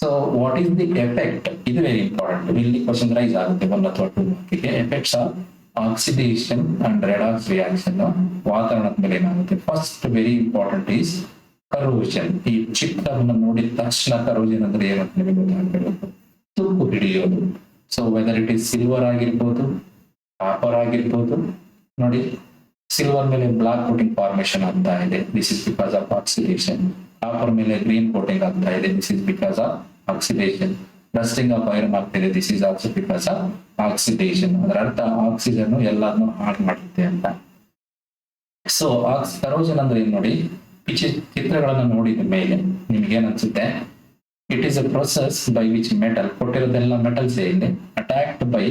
So what is the effect, ಇದು very important. ಇಲ್ಲಿ ಕ್ವಶನ್ ರೈಸ್ ಆಗುತ್ತೆ 1 ಅಥವಾ 2 ಮಾರ್ಕಿಗೆ. Effects of oxidation and redox reaction ವಾತಾವರಣದ ಮೇಲೆ ಏನಾಗುತ್ತೆ. First very important is corrosion. ಈ ಚಿತ್ರವನ್ನು ನೋಡಿದ ತಕ್ಷಣ ಕರೋಷನ್ ಅಂದ್ರೆ ಏನಂತ ನಿಮಗೆ ಗೊತ್ತಾಗಬೇಕು, ತುಕ್ಕು ಹಿಡಿಯೋದು. So whether it is silver ಆಗಿರ್ಬೋದು, ಕಾಪರ್ ಆಗಿರ್ಬೋದು. ನೋಡಿ ಸಿಲ್ವರ್ ಮೇಲೆ ಬ್ಲಾಕ್ ಕೋಟಿಂಗ್ ಫಾರ್ಮೇಶನ್ ಆಗ್ತಾ ಇದೆ, this is because of oxidation. Copper ಮೇಲೆ ಗ್ರೀನ್ ಕೋಟಿಂಗ್ ಆಗ್ತಾ ಇದೆ, this is because of oxidation. Dusting of iron ಆಗ್ತಿದೆ, this is also because of oxidation. ಅದರ ಅರ್ಥ ಆಕ್ಸಿಜನ್ ಎಲ್ಲಾದ್ನೂ ಹಾಳು ಮಾಡುತ್ತೆ ಅಂತ. ಸೊ ಕರೋಷನ್ ಅಂದ್ರೆ ಏನ್ ನೋಡಿ, ಚಿತ್ರಗಳನ್ನು ನೋಡಿದ ಮೇಲೆ ನಿಮ್ಗೆ ಏನ್ ಅನ್ಸುತ್ತೆ, it is a process by which metal, ಕೊಟ್ಟಿರೋದೆಲ್ಲ ಮೆಟಲ್ಸ್ ಇಲ್ಲಿ, attacked by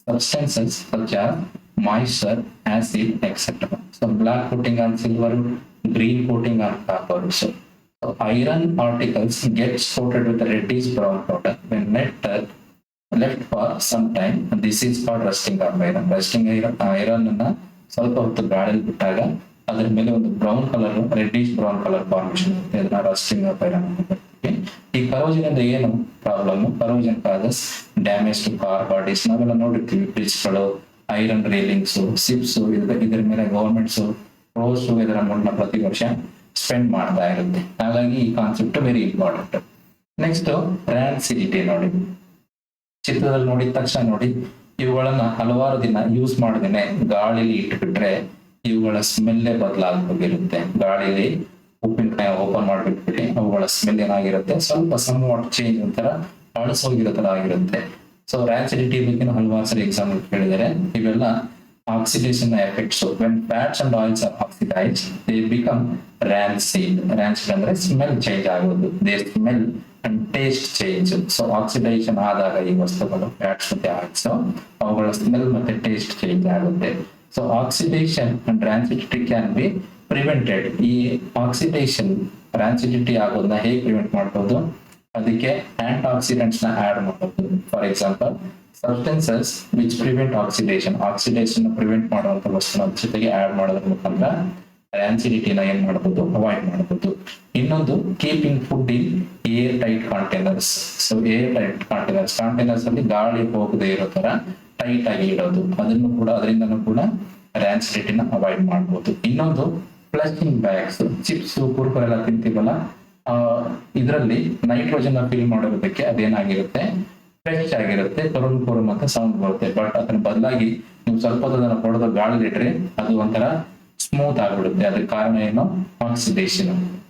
substances such as moisture, acid etcetera. So black coating on silver, green coating on copper. So iron particles get coated with a reddish brown powder when left for some time. This is called rusting of iron. Rusting iron ಅನ್ನ ಸ್ವಲ್ಪ ಹೊತ್ತು ಗಾಳಿಯಲ್ಲಿ ಬಿಟ್ಟಾಗ ಅದರ ಮೇಲೆ ಒಂದು brown colour, reddish brown colour formation ಆಗುತ್ತೆ, ಅದನ್ನ ರಸ್ಟಿಂಗ್ ಆಫ್ ಐರನ್ ಅಂತ ಕರಿತೀವಿ. ಈ ಕರೋಷನ್ ಅಂದ್ರೆ ಏನು problem, corrosion causes damage to car bodies. ನಾವೆಲ್ಲ ನೋಡಿರ್ತೀವಿ ಬ್ರಿಡ್ಜ್ಗಳು, ಐರನ್ ರೇಲಿಂಗ್ಸ್, ಶಿಪ್ಸ್, ಇದರ ಮೇಲೆ ಗವರ್ಮೆಂಟ್ಸ್ ಕ್ಲೋಸ್ ಟು ಇದರ ಅಮೌಂಟ್ ಪ್ರತಿ ವರ್ಷ ಸ್ಪೆಂಡ್ ಮಾಡ್ತಾ ಇರುತ್ತೆ. ಹಾಗಾಗಿ ಈ concept very important. Next rancidity ನೋಡಿ, ಚಿತ್ರದಲ್ಲಿ ನೋಡಿದ ತಕ್ಷಣ ನೋಡಿ, ಇವುಗಳನ್ನ ಹಲವಾರು ದಿನ ಯೂಸ್ ಮಾಡದೇನೆ ಗಾಳಿಲಿ ಇಟ್ಬಿಟ್ರೆ ಇವುಗಳ ಸ್ಮೆಲ್ಲೇ ಬದಲಾಗೋಗಿರುತ್ತೆ. ಗಾಳಿಲಿ ಉಪ್ಪಿನಕಾಯಿ ಓಪನ್ ಮಾಡ್ಬಿಟ್ಬಿಟ್ಟು ಅವುಗಳ ಸ್ಮೆಲ್ ಏನಾಗಿರುತ್ತೆ, ಸ್ವಲ್ಪ ಸಮ್ ಚೇಂಜ್ ಒಂಥರ ಅಳಸೋಗಿರೋ ತರ ಆಗಿರುತ್ತೆ. ಸೊ ರ್ಯಾನ್ಸಿಡಿಟಿ ಬಗ್ಗೆ ಹಲವಾರು ಸರಿ ಎಕ್ಸಾಂಪಲ್ ಕೇಳಿದರೆ, ಇವೆಲ್ಲ oxidation effects. So when fats and oils are oxidized, they become rancid. Rancid ಅಂದ್ರೆ ಸ್ಮೆಲ್ ಚೇಂಜ್ ಆಗೋದು, they smell and taste change. So oxidation ಆದಾಗ ಈ ವಸ್ತುಗಳು ಫ್ಯಾಟ್ಸ್ ಮತ್ತೆ ಆಯಿಲ್ಸ್ ಅವುಗಳ ಸ್ಮೆಲ್ ಮತ್ತೆ ಟೇಸ್ಟ್ ಚೇಂಜ್ ಆಗುತ್ತೆ. So oxidation and rancidity can be prevented. ಈ ಆಕ್ಸಿಡೇಷನ್ ರಾನ್ಸಿಡಿಟಿ ಆಗೋದನ್ನ ಹೇಗೆ ಪ್ರಿವೆಂಟ್ ಮಾಡ್ಬೋದು, ಅದಕ್ಕೆ ಆಂಟಿ ಆಕ್ಸಿಡೆಂಟ್ಸ್ ನ ಆಡ್ ಮಾಡಬಹುದು. For example substances which prevent oxidation, oxidation prevent ಮಾಡುವಂತ ವಸ್ತುನ ಜೊತೆಗೆ ಆಡ್ ಮಾಡೋದ್ರ ಮುಖಾಂತರ ರ್ಯಾನ್ಸಿಡಿಟಿನ ಏನ್ ಮಾಡಬಹುದು, ಅವಾಯ್ಡ್ ಮಾಡಬಹುದು. ಇನ್ನೊಂದು keeping food in air tight containers. So air tight containers ಅಲ್ಲಿ ಗಾಳಿ ಹೋಗದೆ ಇರೋ ತರ ಟೈಟ್ ಆಗಿ ಇಡೋದು, ಅದನ್ನು ಕೂಡ ಅದರಿಂದನೂ ಕೂಡ ರ್ಯಾನ್ಸಿಡಿಟಿನ ಅವಾಯ್ಡ್ ಮಾಡಬಹುದು. ಇನ್ನೊಂದು ಫ್ಲಶಿಂಗ್ ಬ್ಯಾಗ್ಸ್, ಚಿಪ್ಸ್ ಕುರ್ಕುರೆ ಎಲ್ಲ ತಿಂತೀವಲ್ಲ, ಇದರಲ್ಲಿ ನೈಟ್ರೋಜನ್ ಫಿಲ್ ಮಾಡಿರೋದಕ್ಕೆ ಅದೇನಾಗಿರುತ್ತೆ, ಫ್ರೆಶ್ ಆಗಿರುತ್ತೆ, ಕರುಣ್ ಕುರುಮ್ ಅಂತ ಸೌಂಡ್ ಬರುತ್ತೆ. ಬಟ್ ಅದನ್ನ ಬದಲಾಗಿ ನೀವು ಸ್ವಲ್ಪ ಹೊತ್ತದನ್ನ ಹೊಡೆದು ಗಾಳಿ ಇಟ್ರೆ ಅದು ಒಂಥರ ಸ್ಮೂತ್ ಆಗ್ಬಿಡುತ್ತೆ. ಅದಕ್ಕೆ ಕಾರಣ ಏನು, ಆಕ್ಸಿಡೇಷನ್.